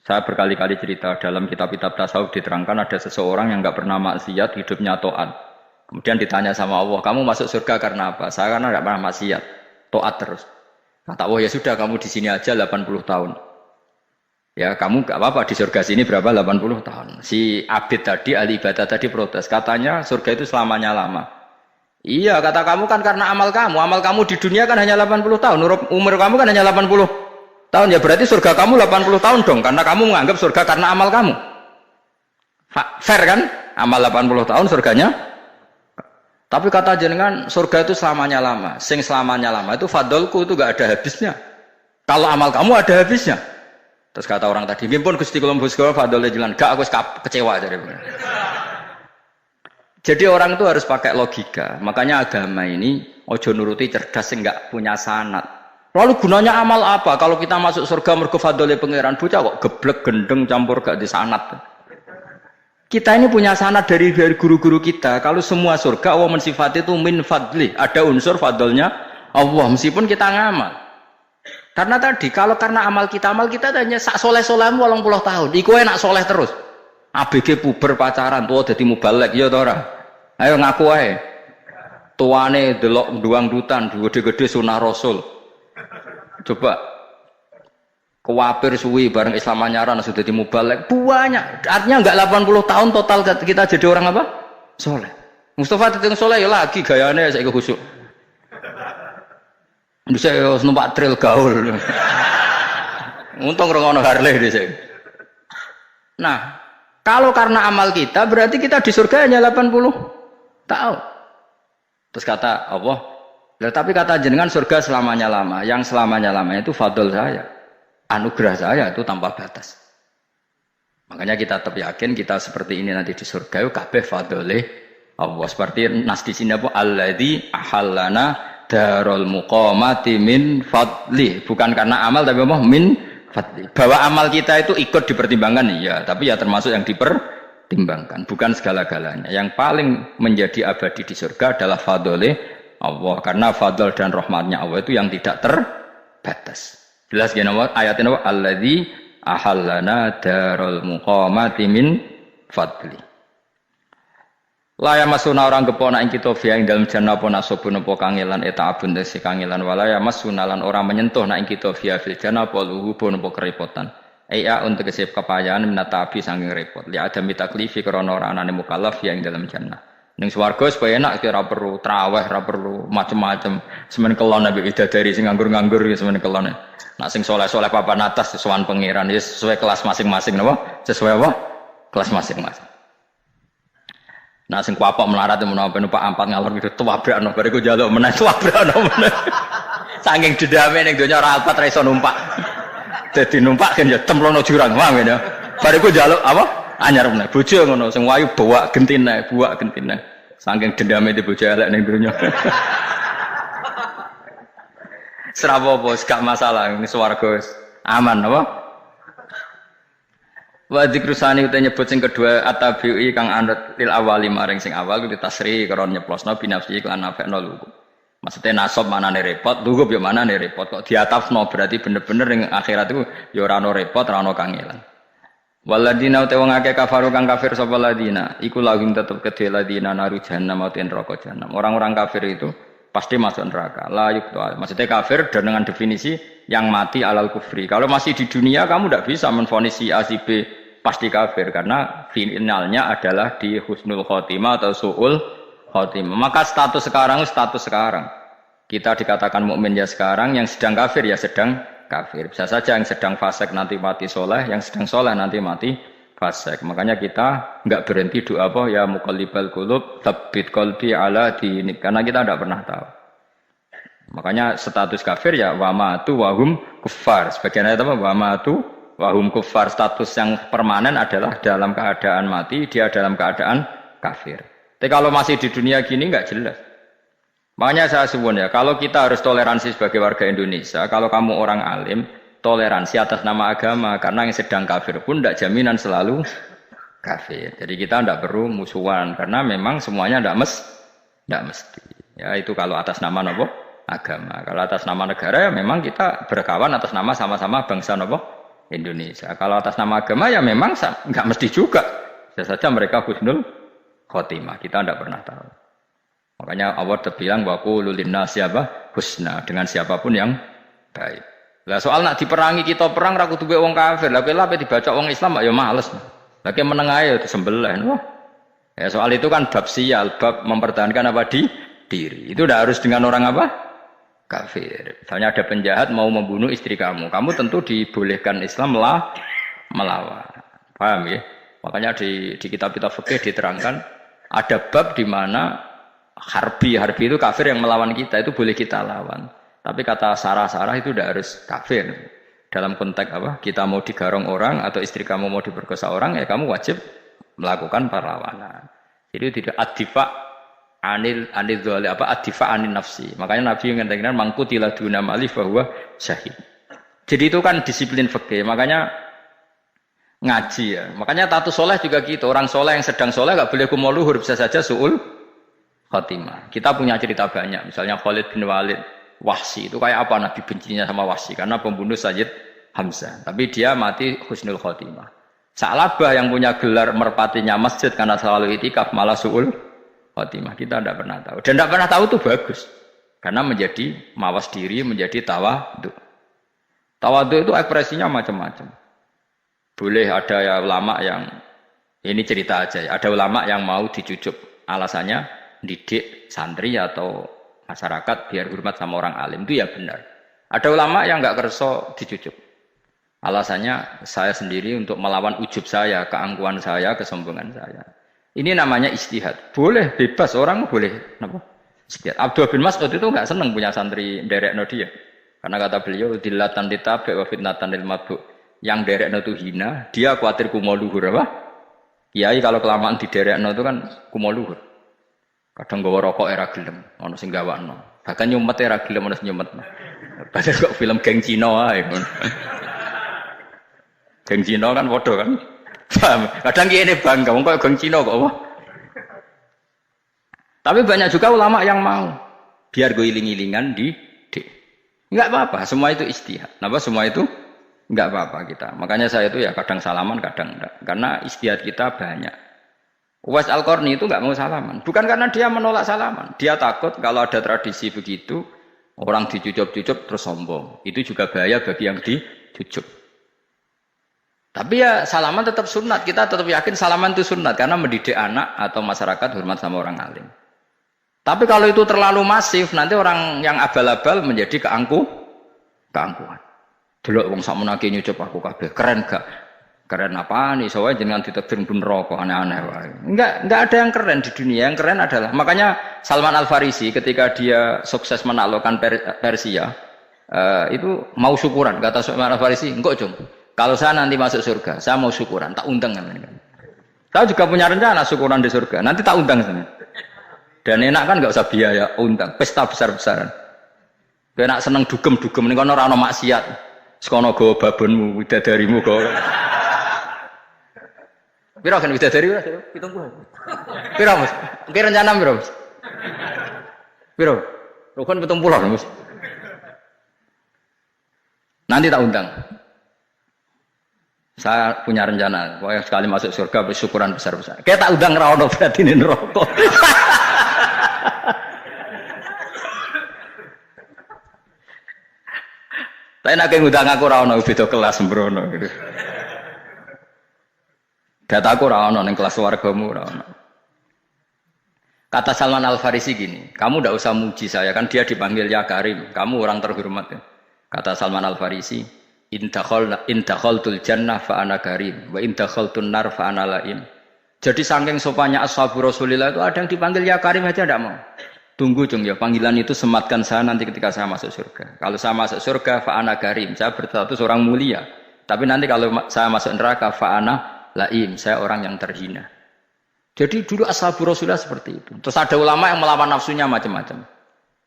Speaker 1: Saya berkali-kali cerita dalam kitab-kitab tasawuf diterangkan ada seseorang yang enggak pernah maksiat, hidupnya taat. Kemudian ditanya sama Allah, kamu masuk surga karena apa? Saya karena enggak pernah maksiat, taat terus. Kata Allah, ya sudah kamu di sini aja 80 tahun. Ya kamu enggak apa-apa di surga sini berapa 80 tahun. Si Abid tadi, ahli ibadah tadi protes, katanya surga itu selamanya lama. Iya, kata kamu kan karena amal kamu di dunia kan hanya 80 tahun, umur kamu kan hanya 80 tahun, ya berarti surga kamu 80 tahun dong, karena kamu menganggap surga karena amal kamu. Fair kan? Amal 80 tahun surganya. Tapi kata jenengan surga itu selamanya lama, sing selamanya lama itu fadolku itu gak ada habisnya. Kalau amal kamu ada habisnya. Terus kata orang tadi, "Nggih Gusti kula mbusga fadole jalan." Gak, aku kecewa dari. Jadi orang itu harus pakai logika. Makanya agama ini ojo nuruti cerdas enggak punya sanad. Lalu gunanya amal apa? Kalau kita masuk surga mergo fadhole pangeran, bocah kok geblek gendeng campur gak di sanad. Kita ini punya sanad dari guru-guru kita. Kalau semua surga Allah mensifati itu min fadli, ada unsur fadlnya Allah meskipun kita ngamal. Karena tadi kalau karena amal kita hanya sak soleh-solehmu 80 tahun. Iku enak soleh terus. ABG puber pacaran tua dadi mubalek ya ta ora? Ayo ngaku ae. Tuane delok duang-dutan gede-gede sunah Rasul. Coba kewapir suwi bareng Islam anyaran sudah dadi mubalek banyak. Artinya enggak 80 tahun total kita jadi orang apa? Soleh. Mustafa diting soleh ya lagi gayane saiki khusyuk. Bisa numpak trail gaul. Untung ngrungokno Harley dhisik. Nah, kalau karena amal kita berarti kita di surga hanya 80 tahun. Terus kata Allah, tapi kata jenengan surga selamanya lama. Yang selamanya lama itu fadl saya. Anugerah saya itu tanpa batas. Makanya kita tetap yakin kita seperti ini nanti di surga itu kabeh fadlile Allah. Seperti nas di sini apa? Alladzi ahallana darul muqamati min fadli. Bukan karena amal tapi apa? Min fadli. Bahwa amal kita itu ikut dipertimbangkan iya, tapi ya termasuk yang dipertimbangkan, bukan segala-galanya. Yang paling menjadi abadi di surga adalah fadlile Allah, karena fadl dan rahmatnya Allah itu yang tidak terbatas. Jelas gini ayatnya apa? Alladzi ahallana darul muqamati min fadli. Laya masuna orang kepona ing kita via ing dalam jannah apa nasabun apa kangelan eta abun desi kangelan walaya masuna lan orang menyentuh nak ing kita via fil jannah apa luhubun apa kerepotan. Iya untuk kesep kepayahan menatapi saking repot. Li ada mitaklifi krana ora anane mukallaf via ing dalam jannah. Ning swarga supaya enak ora perlu traweh, ora perlu macam-macam. Semen kelon nabi bidadari sing nganggur-nganggur semen kelon. Nak sing soleh-soleh papan atas sesuai pangeran sesuai kelas masing-masing napa? Sesuai apa? Kelas masing-masing. Nah sing kuapok melarat menawa numpak ampat ngalor gitu tuwabrakno bariku njaluk meneh tuwabrakno meneh. Saking dendame ning donya ora alpat ra iso numpak. Dadi numpak kan ya templono jurang wae ya. Bariku njaluk apa? Anyar meneh. Bojo ngono sing wayu buak gentine. Saking dendamnya di bocah elek ning dunya. Serapopo, gak masalah, ini swarga aman apa? Wa dzikrusani uta nyebut sing kedua atabi'i kang anut lil awali maring sing awal ku ditasri karo nyeplosno binafsi lan nafekno lugu. Maksudnya nasab manane repot, lugu yo manane repot kok diatafno berarti bener-bener ning akhirat itu yo ora ono repot, ora ono kangelan. Waladina uta wong akeh kafaru kang kafir sapa ladina, iku lagum tetep kedhe ladina naru jahannam mauten neraka jahanam. Orang-orang kafir itu pasti masuk neraka. Layuk doa. Maksudnya kafir dan dengan definisi yang mati alal kufri. Kalau masih di dunia kamu tidak bisa menvonis si A si B pasti kafir karena finalnya adalah di husnul khotimah atau su'ul khotimah. Maka status sekarang. Kita dikatakan mukmin ya sekarang, yang sedang kafir ya sedang kafir. Bisa saja yang sedang fasik nanti mati soleh, yang sedang soleh nanti mati fasik. Makanya kita enggak berhenti doa apa ya muqallibal qulub tsabbit qalbi ala dinik, karena kita tidak pernah tahu. Makanya status kafir ya wa matu wa hum kuffar. Sebagian ayat apa wa matu wa hum kuffar, status yang permanen adalah dalam keadaan mati, dia dalam keadaan kafir. Tapi kalau masih di dunia gini enggak jelas. Makanya saya suwun ya, kalau kita harus toleransi sebagai warga Indonesia, kalau kamu orang alim toleransi atas nama agama, karena yang sedang kafir pun tidak jaminan selalu kafir. Jadi kita tidak perlu musuhan, karena memang semuanya tidak mesti. Ya itu kalau atas nama nopo agama. Kalau atas nama negara ya memang kita berkawan atas nama sama-sama bangsa nopo Indonesia. Kalau atas nama agama ya memang nggak mesti juga. Bisa saja mereka husnul khotimah. Kita tidak pernah tahu. Makanya Allah terbilang wa qulu linnasi apa husna, dengan siapapun yang baik. Lah soal nak diperangi kita perang ra kudu wong kafir. Lah kowe lape dibaca wong Islam ya males. Lah ki meneng ae ya disembelih. Wah. Ya soal itu kan bab sial, bab mempertahankan apa diri. Itu udah harus dengan orang apa? Kafir. Misalnya ada penjahat mau membunuh istri kamu. Kamu tentu dibolehkan Islam melawan. Paham ya? Makanya di kitab-kitab fikih diterangkan ada bab di mana harbi itu kafir yang melawan kita, itu boleh kita lawan. Tapi kata sarah-sarah itu tidak harus kafir. Dalam konteks apa? Kita mau digarong orang atau istri kamu mau diperkosa orang, ya kamu wajib melakukan perlawanan. Jadi tidak adifa anil dzali apa adifa anin nafsi. Makanya Nabi mengatakan mangkutila duna malif bahwa syahid. Jadi itu kan disiplin fikih. Makanya ngaji ya. Makanya tatus soleh juga gitu. Orang soleh yang sedang soleh nggak boleh kumal luhur, bisa saja suul khotimah. Kita punya cerita banyak. Misalnya Khalid bin Walid, Wahsy itu kayak apa Nabi bencinya sama Wahsy karena pembunuh Sayyid Hamzah. Tapi dia mati husnul khotimah. Sa'labah yang punya gelar merpatinya masjid karena selalu itikaf malah suul khotimah. Kita tidak pernah tahu. Dan tidak pernah tahu itu bagus. Karena menjadi mawas diri, menjadi tawadhu. Tawadhu itu ekspresinya macam-macam. Boleh ada ya ulama yang ini cerita aja ya. Ada ulama yang mau dicucuk. Alasannya didik santri atau masyarakat biar hormat sama orang alim, itu ya benar. Ada ulama yang nggak kerso dicucuk. Alasannya saya sendiri untuk melawan ujub saya, keangkuhan saya, kesombongan saya. Ini namanya istihad. Boleh, bebas, orang boleh. Kenapa? Istihad. Abdullah bin Mas'ud itu nggak senang punya santri derekno dia. Karena kata beliau, dilatan ditabe wa fitnatan lil mabuk. Yang derekno itu hina, dia khawatir kumo luhur apa? Kiai kalau kelamaan di derekno itu kan kumo luhur. Kadang gawa rokok era gelem, ono sing gawakno. Bahkan nyumet era gelem ono sing nyumet. Padahal kok film geng Cina wae. Geng Cina kan padha kan. Kadang kene bangga wong kok geng Cina kok apa. Tapi banyak juga ulama yang mau biar gue iling-ilingan di enggak apa-apa, semua itu istihad. Napa semua itu enggak apa-apa kita. Makanya saya itu ya kadang salaman, kadang enggak. Karena istihad kita banyak. Uwais Al-Qarni itu nggak mau salaman, bukan karena dia menolak salaman, dia takut kalau ada tradisi begitu orang dicucup-cucup terus sombong, itu juga bahaya bagi yang dicucup. Tapi ya salaman tetap sunat, kita tetap yakin salaman itu sunat karena mendidik anak atau masyarakat hormat sama orang alim. Tapi kalau itu terlalu masif, nanti orang yang abal-abal menjadi keangkuhan. Delok wong sakmenake nyucup aku kabeh, keren gak? Keren apa nih? Soalnya jangan ditebing pun rokok aneh-aneh. Enggak ada yang keren di dunia. Yang keren adalah makanya Salman Al Farisi ketika dia sukses menaklukkan Persia itu mau syukuran. Kata Salman Al Farisi, enggak cung. Kalau saya nanti masuk surga, saya mau syukuran. Tak undang kan? Saya juga punya rencana syukuran di surga. Nanti tak undang sana. Dan enak kan nggak usah biaya undang, pesta besar-besaran. Enak seneng dugem-dugem ning kono ora ono maksiat. Sekono go babonmu, widadarimu go. Piro kan widadari ora? 70. Piro, Mas? Mungkin rencana piro, Mas? Piro? Rukun 70, Mas. Nanti tak undang. Saya punya rencana, pokoknya sekali masuk surga bersyukuran besar-besar. Kayak tak undang ra ono berarti ini neraka. Tapi nak ngundang aku ra ono beda kelas sembrono gitu. Dataku ra ono ning kelas wargamu ra ono. Kata Salman Al-Farisi gini, kamu ndak usah muji saya kan dia dipanggil ya Karim, kamu orang terhormat ya. Kata Salman Al-Farisi, in dakhaltul jannah fa ana karim wa in dakhaltun nar fa ana laim. Jadi saking sopannya ashabu Rasulillah itu ada yang dipanggil ya Karim aja ndak mau. Tunggu cung ya, panggilan itu sematkan saya nanti ketika saya masuk surga. Kalau saya masuk surga fa'ana karim, saya berstatus orang mulia. Tapi nanti kalau saya masuk neraka fa'ana laim, saya orang yang terhina. Jadi dulu ashabu Rasulullah seperti itu. Terus ada ulama yang melawan nafsunya macam-macam.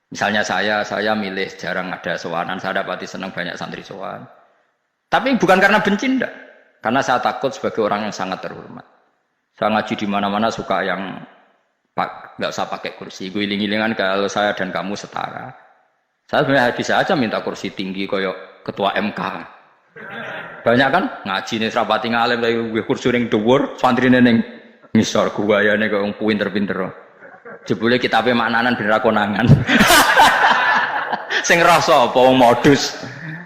Speaker 1: Misalnya saya milih jarang ada sowanan, saya dapati senang banyak santri sowan. Tapi bukan karena benci enggak. Karena saya takut sebagai orang yang sangat terhormat. Saya ngaji di mana-mana suka yang nggak usah pakai kursi, guling-gilingan kalau saya dan kamu setara. Saya sebenarnya bisa aja minta kursi tinggi koyok ketua MK. Banyak kan ngaji nih serapati ngalim dari gue kursi ning dhuwur, santri ning ngisor guayane kok wong pinter-pinter. Jebule kitabe maknanan ben ra konangan. Sing rasa apa wong modus.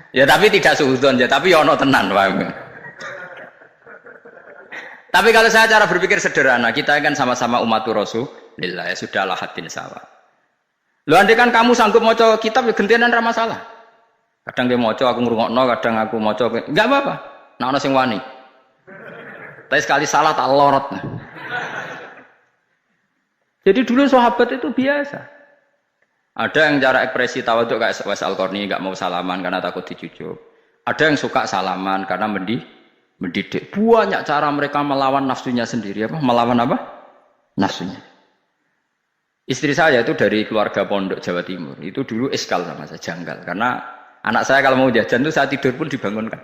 Speaker 1: Ya tapi tidak suudzon ya, tapi ya ono tenan paham. Tapi kalau saya cara berpikir sederhana, kita kan sama-sama umatur Rasulullah, ya sudahlah hadin sawa. Lu andai kan kamu sanggup maca kitab ya gentenan ra masalah. Kadang dia maca aku ngrungokno, kadang aku maca enggak apa-apa. Nek ana sing wani. Tapi sekali salah tak lorot. Jadi dulu sahabat itu biasa. Ada yang cara ekspresi tawadhu kayak Wais Al-Qarni enggak mau salaman karena takut dicucuk. Ada yang suka salaman karena mendidik. Banyak cara mereka melawan nafsunya sendiri. Melawan apa? Nafsunya. Istri saya itu dari keluarga pondok Jawa Timur. Itu dulu iskal sama saya, janggal. Karena anak saya kalau mau jajan itu saya tidur pun dibangunkan.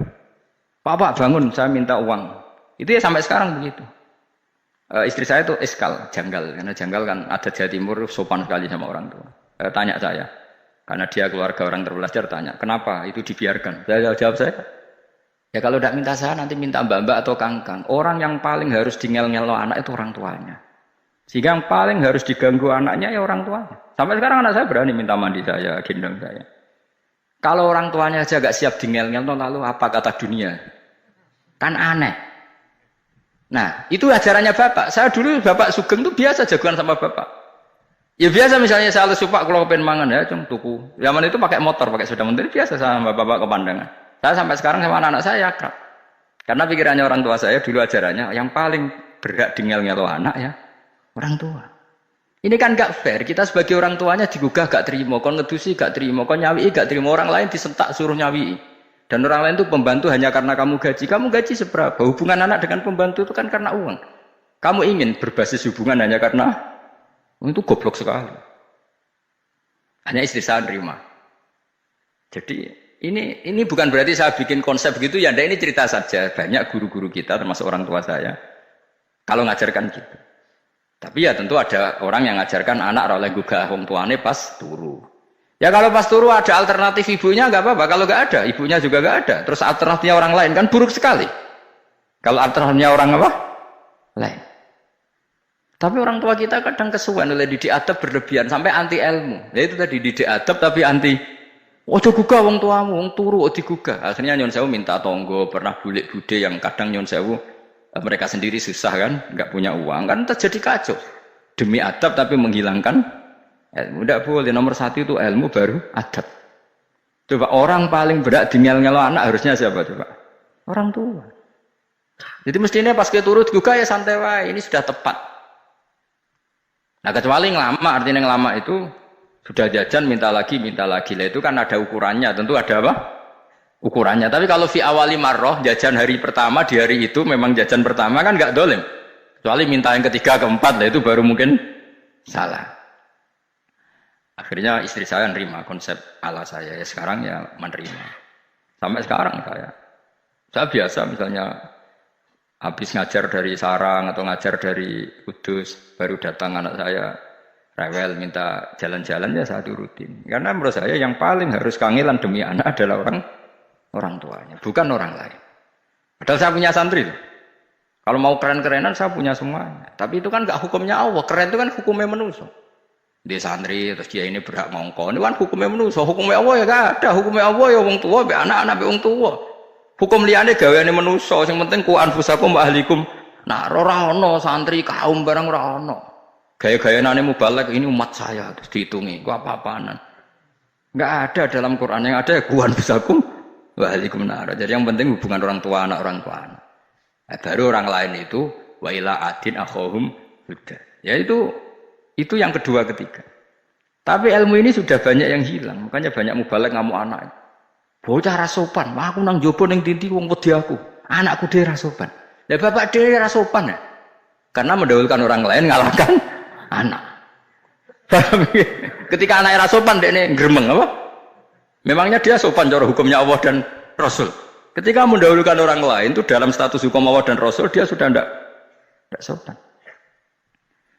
Speaker 1: Pak bangun, saya minta uang. Itu ya sampai sekarang begitu. Istri saya itu iskal, janggal. Karena janggal kan ada Jawa Timur sopan sekali sama orang tua. Tanya saya. Karena dia keluarga orang terpelajar, tanya. Kenapa itu dibiarkan? Saya jawab saya. Ya kalau tidak minta saya nanti minta mbak-mbak atau kangkang. Orang yang paling harus dingel-ngelo anak itu orang tuanya. Sehingga yang paling harus diganggu anaknya ya orang tuanya. Sampai sekarang anak saya berani minta mandi saya, gendong saya. Kalau orang tuanya aja gak siap dingel-ngelo lalu apa kata dunia? Kan aneh. Nah itu ajarannya bapak. Saya dulu bapak Sugeng itu biasa jagoan sama bapak. Ya biasa misalnya saya halus supak kalau pengen mangan ya cung tuku. Zaman itu pakai motor, pakai sepeda motor biasa sama bapak ke pandangan. Saya sampai sekarang sama anak-anak saya akrab. Karena pikirannya orang tua saya dulu ajarannya yang paling berhak dingel-ngelo anak ya orang tua. Ini kan gak fair. Kita sebagai orang tuanya digugah gak terima, kon ngedusi gak terima, kon nyawi gak terima, orang lain disentak suruh nyawi. Dan orang lain itu pembantu hanya karena kamu gaji. Kamu gaji seberapa? Hubungan anak dengan pembantu itu kan karena uang. Kamu ingin berbasis hubungan hanya karena itu goblok sekali. Hanya istri saya nerima. Jadi ini bukan berarti saya bikin konsep begitu ya, ini cerita saja. Banyak guru-guru kita termasuk orang tua saya kalau ngajarkan gitu. Tapi ya tentu ada orang yang ngajarkan anak oleh gugah wong tuane pas turu. Ya kalau pas turu ada alternatif ibunya enggak apa-apa, kalau enggak ada ibunya juga enggak ada. Terus alternatifnya orang lain kan buruk sekali. Kalau alternatifnya orang apa? Lain. Tapi orang tua kita kadang kesuwen oleh didik adab berlebihan sampai anti ilmu. Ya itu tadi didik adab tapi anti ojo gugah wong tuamu, wong turu ojo digugah. Akhirnya nyon sewu minta tonggo, pernah bulik bude yang kadang nyon sewu mereka sendiri susah kan, nggak punya uang kan terjadi kacau. Demi adab tapi menghilangkan ilmu. Tidak boleh. Nomor satu itu ilmu baru adab. Coba orang paling berat dingel-ngelo anak harusnya siapa coba? Orang tua. Jadi mestinya pas kita turut digugah ya santai wae. Ini sudah tepat. Nah kecuali ngelama, artinya ngelama itu sudah jajan minta lagi lah itu kan ada ukurannya, tentu ada apa? Ukurannya. Tapi kalau fi awali marroh jajan hari pertama di hari itu memang jajan pertama kan nggak dolim. Kecuali minta yang ketiga keempat lah itu baru mungkin salah. Akhirnya istri saya nerima konsep ala saya. Ya sekarang ya menerima. Sampai sekarang saya biasa misalnya habis ngajar dari Sarang atau ngajar dari Kudus, baru datang anak saya rewel minta jalan-jalan ya saya turutin. Karena menurut saya yang paling harus kangelan demi anak adalah orang tuanya, bukan orang lain. Padahal saya punya santri loh. Kalau mau keren-kerenan saya punya semuanya. Tapi itu kan enggak hukumnya Allah. Keren itu kan hukumnya manusia. Dia santri terus dia ini berhak mongko. Ini kan hukumnya manusia. Hukumnya Allah ya enggak ada. Hukumnya Allah ya wong tua, be anak-anak be wong tua. Hukum liyane gaweane manusia. Yang penting ku anfusakum wa ahlikum. Nah, ora ono santri kaum barang ora ono. Gaya-gayanane mubalek ini umat saya terus dihitungi. Ku apa-apaanan. Enggak ada dalam Quran. Yang ada ya ku anfusakum wa ahlikum nar. Jadi yang penting hubungan orang tua anak orang tua anak. Nah, baru orang lain itu wa ila adin akhahum huda. Ya itu yang kedua ketiga. Tapi ilmu ini sudah banyak yang hilang. Makanya banyak mubalek ngamuk anak. Bocah ra sopan, aku nang jopo ning titi wong wedi aku. Anakku dhewe ra sopan. Lah bapak dhewe ra sopan ya. Karena mendahulukan orang lain ngalahkan anak. Ketika anak ra sopan dekne gremeng apa? Memangnya dia sopan cara hukumnya Allah dan Rasul. Ketika mendahulukan orang lain itu dalam status hukum Allah dan Rasul dia sudah tidak sopan.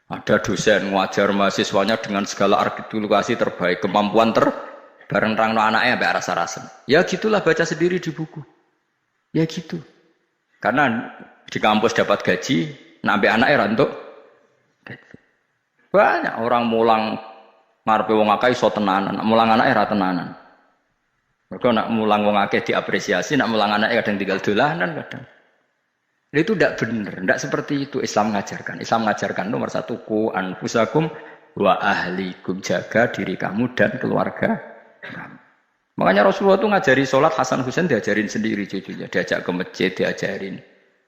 Speaker 1: Ada dosen ngajar mahasiswanya dengan segala artikulasi terbaik, kemampuan bareng terangno anaknya sampai rasa-rasa. Ya gitulah baca sendiri di buku. Ya gitu. Karena di kampus dapat gaji, nambe anaknya rantuk gaji. Banyak orang mulang ngarepe wong akeh iso tenanan, mulang anaknya ra tenanan. Mereka nak mulang wong akeh diapresiasi, nak mulang anaknya kadang tinggal dolanan kadang. Itu tidak benar, tidak seperti itu Islam mengajarkan. Islam mengajarkan nomor satu ku anfusakum wa ahlikum, jaga diri kamu dan keluarga kamu. Makanya Rasulullah itu ngajari sholat Hasan Husain diajarin sendiri cucunya, diajak ke masjid diajarin.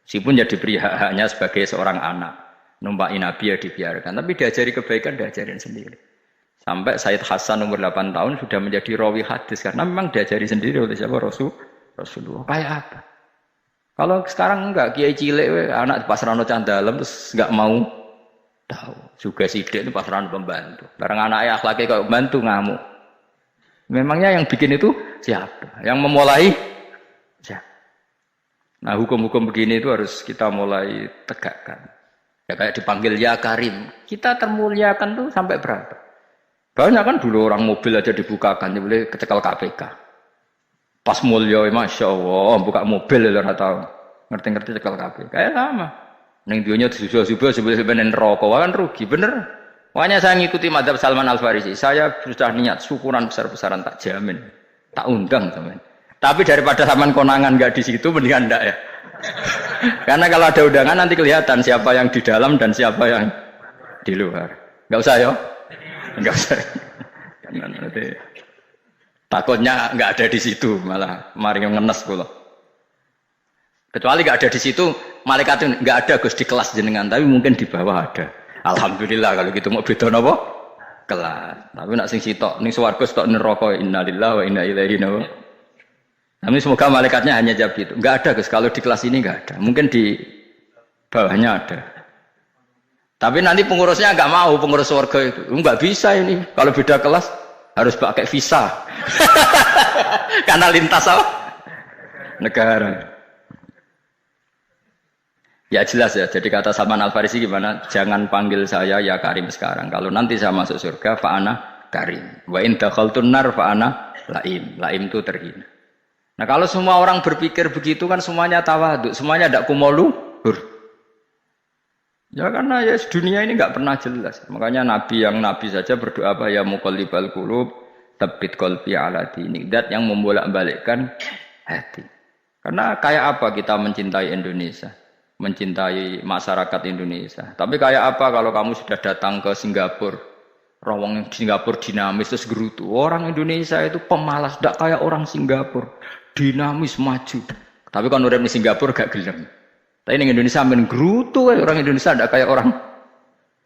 Speaker 1: Meskipun ya diberi hak-haknya sebagai seorang anak, numpaki Nabi ya dibiarkan, tapi diajari kebaikan diajarin sendiri. Sampai Sayyid Hasan umur 8 tahun sudah menjadi rawi hadis karena memang diajari sendiri oleh siapa Rasulullah. Kayak apa? Kalau sekarang enggak, kiai cilik anak pasrano candalem terus enggak mau tahu. Juga sidik itu pasrano pembantu. Barang anaknya akhlaknya kayak bantu ngamuk. Memangnya yang bikin itu siapa? Yang memulai siapa? Nah, hukum-hukum begini itu harus kita mulai tegakkan. Ya kayak dipanggil ya Karim. Kita termuliakan tuh sampai berapa? Banyak kan dulu orang mobil aja dibukakan, dia boleh kecekal KPK. Pas mulia, masya Allah, buka mobil ya nggak tahu, ngerti-ngerti cekal KPK. Kayak sama. Neng dionya subuh sebelum rokok, kan rugi, bener. Makanya saya ngikuti madhab Salman Al Farisi. Saya sudah niat syukuran besar-besaran tak jamin, tak undang teman. Tapi daripada saman konangan nggak di situ, mendingan enggak ya. Karena kalau ada undangan nanti kelihatan siapa yang di dalam dan siapa yang di luar. Nggak usah ya. Enggak usah. Nanti takutnya enggak ada di situ malah mari ngenes kula. Kecuali enggak ada di situ, malaikat itu enggak ada Gus di kelas jenengan, tapi mungkin di bawah ada. Alhamdulillah kalau gitu mau beda napa? Kelas. Tapi nak sing sitok ning swarga sitok neraka innalillahi wa inna ilaihi raji'un. Tapi semoga malaikatnya hanya jawab gitu. Enggak ada Gus, kalau di kelas ini enggak ada. Mungkin di bawahnya ada. Tapi nanti pengurusnya nggak mau, pengurus warga itu nggak bisa ini. Kalau beda kelas harus pakai visa. Karena lintas apa? Negara. Ya jelas ya. Jadi kata Salman Al Farisi gimana? Jangan panggil saya ya Karim sekarang. Kalau nanti saya masuk surga, fa'ana Karim. Wa in dakhaltun nar fa'ana Laim. Laim itu terhina. Nah kalau semua orang berpikir begitu kan semuanya tawaduk, semuanya tidak kumoluhur. Ya karena ya dunia ini nggak pernah jelas. Makanya Nabi saja berdoa apa ya muqallibal qulub tsabbit qalbi ala dinik. Dat yang membolak-balikkan hati. Karena kayak apa kita mencintai Indonesia, mencintai masyarakat Indonesia. Tapi kayak apa kalau kamu sudah datang ke Singapura, rawang Singapura dinamis terus gerutu. Orang Indonesia itu pemalas, tidak kayak orang Singapura, dinamis maju. Tapi kalau urip di Singapura gak gelem. Tapi di Indonesia men gerutu, orang Indonesia tidak kayak orang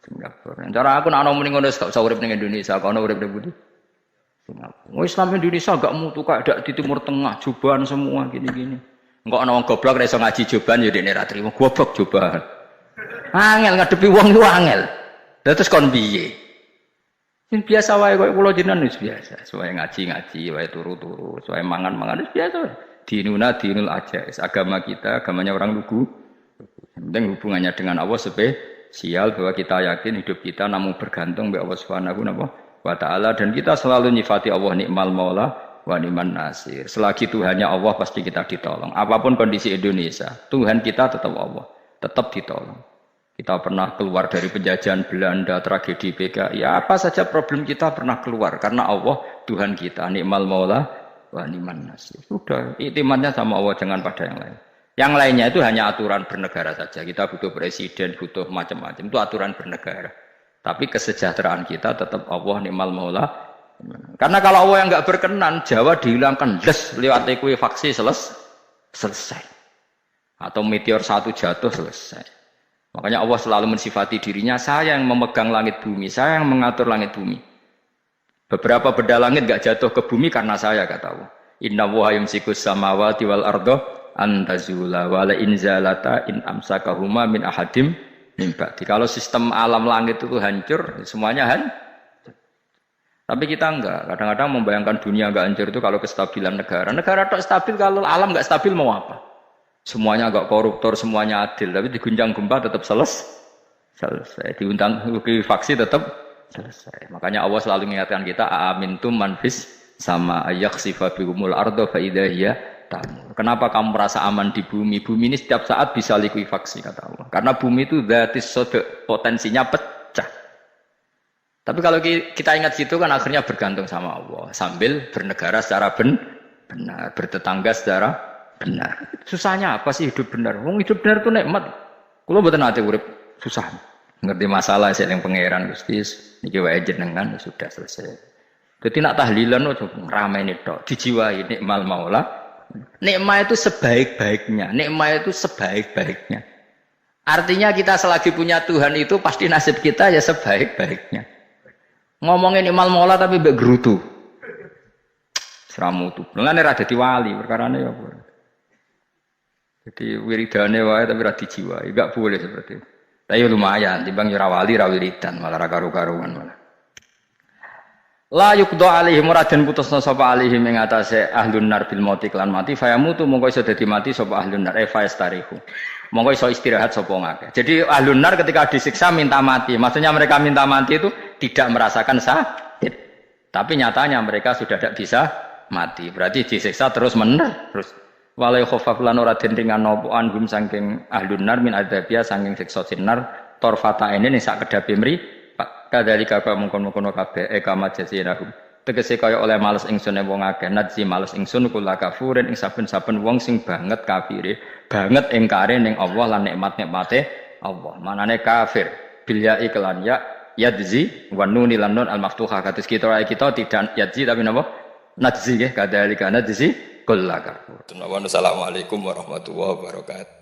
Speaker 1: Singapura. Cara aku nak ngomong ngono gak usah urip ning Indonesia, kono urip di Singapura. Islam Indonesia gak mutu kayak di Timur Tengah, jubahan semua gini-gini. Enggak ana wong goblok ra iso ngaji jubahan ya dekne ra trimo, goblok jubahan. Angel ngadepi wong iku angel. Lah terus kon piye? Ini biasa wae koyo kula jenengan wis biasa. Suwe ngaji-ngaji, wae turu-turu, suwe mangan-mangan wis biasa. Dinuna dinul ajais. Agama kita, agamanya orang lugu. Yang penting hubungannya dengan Allah spesial bahwa kita yakin hidup kita namun bergantung kepada Allah Subhanahu wa taala dan kita selalu nyifati Allah nikmal maula wa ni'man nasir. Selagi Tuhannya Allah pasti kita ditolong. Apapun kondisi Indonesia, Tuhan kita tetap Allah, tetap ditolong. Kita pernah keluar dari penjajahan Belanda, tragedi PKI, ya apa saja problem kita pernah keluar karena Allah Tuhan kita, nikmal maula wa ni'man nasir. Sudah, iktimatnya sama Allah, jangan pada yang lain. Yang lainnya itu hanya aturan bernegara saja. Kita butuh presiden, butuh macam-macam. Itu aturan bernegara. Tapi kesejahteraan kita tetap Allah nikmal maula. Karena kalau Allah yang enggak berkenan, Jawa dihilangkan des lewat ekuifaksi selesai. Atau meteor satu jatuh selesai. Makanya Allah selalu mensifati dirinya, saya yang memegang langit bumi, saya yang mengatur langit bumi. Beberapa benda langit enggak jatuh ke bumi karena saya, kata Allah. Inna wa yumsikus samawati wal ardo antazula wala inzalata in amsakahuma min ahadim min ba'di. Kalau sistem alam langit itu hancur, semuanya hancur. Tapi kita enggak. Kadang-kadang membayangkan dunia enggak hancur itu kalau kestabilan negara. Negara tak stabil, kalau alam enggak stabil mau apa? Semuanya enggak koruptor, semuanya adil. Tapi digunjang gempa tetap selesai. Diundang faksi tetap selesai. Makanya Allah selalu mengingatkan kita, amintum manfis sama ayakhsifa bihumul ardo fa idza hiya tamur. Kenapa kamu merasa aman di bumi? Bumi ini setiap saat bisa likuifaksi, kata Allah. Karena bumi itu dzatis sodok, potensinya pecah. Tapi kalau kita ingat situ kan akhirnya bergantung sama Allah. Sambil bernegara secara benar, bertetangga secara benar. Susahnya apa sih hidup benar? Wong hidup benar itu nikmat. Kulo mboten nate urip susah. Ngerti masalah saya yang pangeran Gusti, niki wae jenengan sudah selesai. Jadi nak tahlilan ojo ngrameni tok, dijiwai nikmal maula. Nikmat itu sebaik-baiknya. Nikmat itu sebaik-baiknya. Artinya kita selagi punya Tuhan itu pasti nasib kita ya sebaik-baiknya. Ngomongin nikmal maula tapi mbek gerutu. Seramutu. Mulane ra dadi wali, perkarane ya apa. Jadi wiridane wae tapi ra dijiwai, enggak boleh seperti itu. Tapi lumayan, timbang ora wali ra wiridan, malah ra karu-karuan malah. La yuqda alaihim raden putusna sapa alaihim ing atase ahlun nar bil mauti lan mati fayamutu mongko iso dadi mati sapa ahlun nar fayastarihu. Mongko iso istirahat sapa ngake. Jadi ahlun nar ketika disiksa minta mati. Maksudnya mereka minta mati itu tidak merasakan sakit. Tapi nyatanya mereka sudah tidak bisa mati. Berarti disiksa terus terus walai khafaf lan ora den ringan napa anhum saking ahlun nar min adzabia saking siksa sinar torfata ini sak kedape mri kadalika ka mungkon-mungkon kabeh kama jazinahum tegese kaya oleh males ingsun wong akeh nadzi males ingsun kula kafurin ing saben-saben wong sing banget kafire banget ingkare ning Allah lan nikmat-nikmate Allah manane kafir bil ya iklan ya yadzi wa nuni lan nun al maftuhah kados kita tidak yadzi tapi napa nadzi nggih kadalika nadzi kula kafur. Assalamualaikum warahmatullahi wabarakatuh.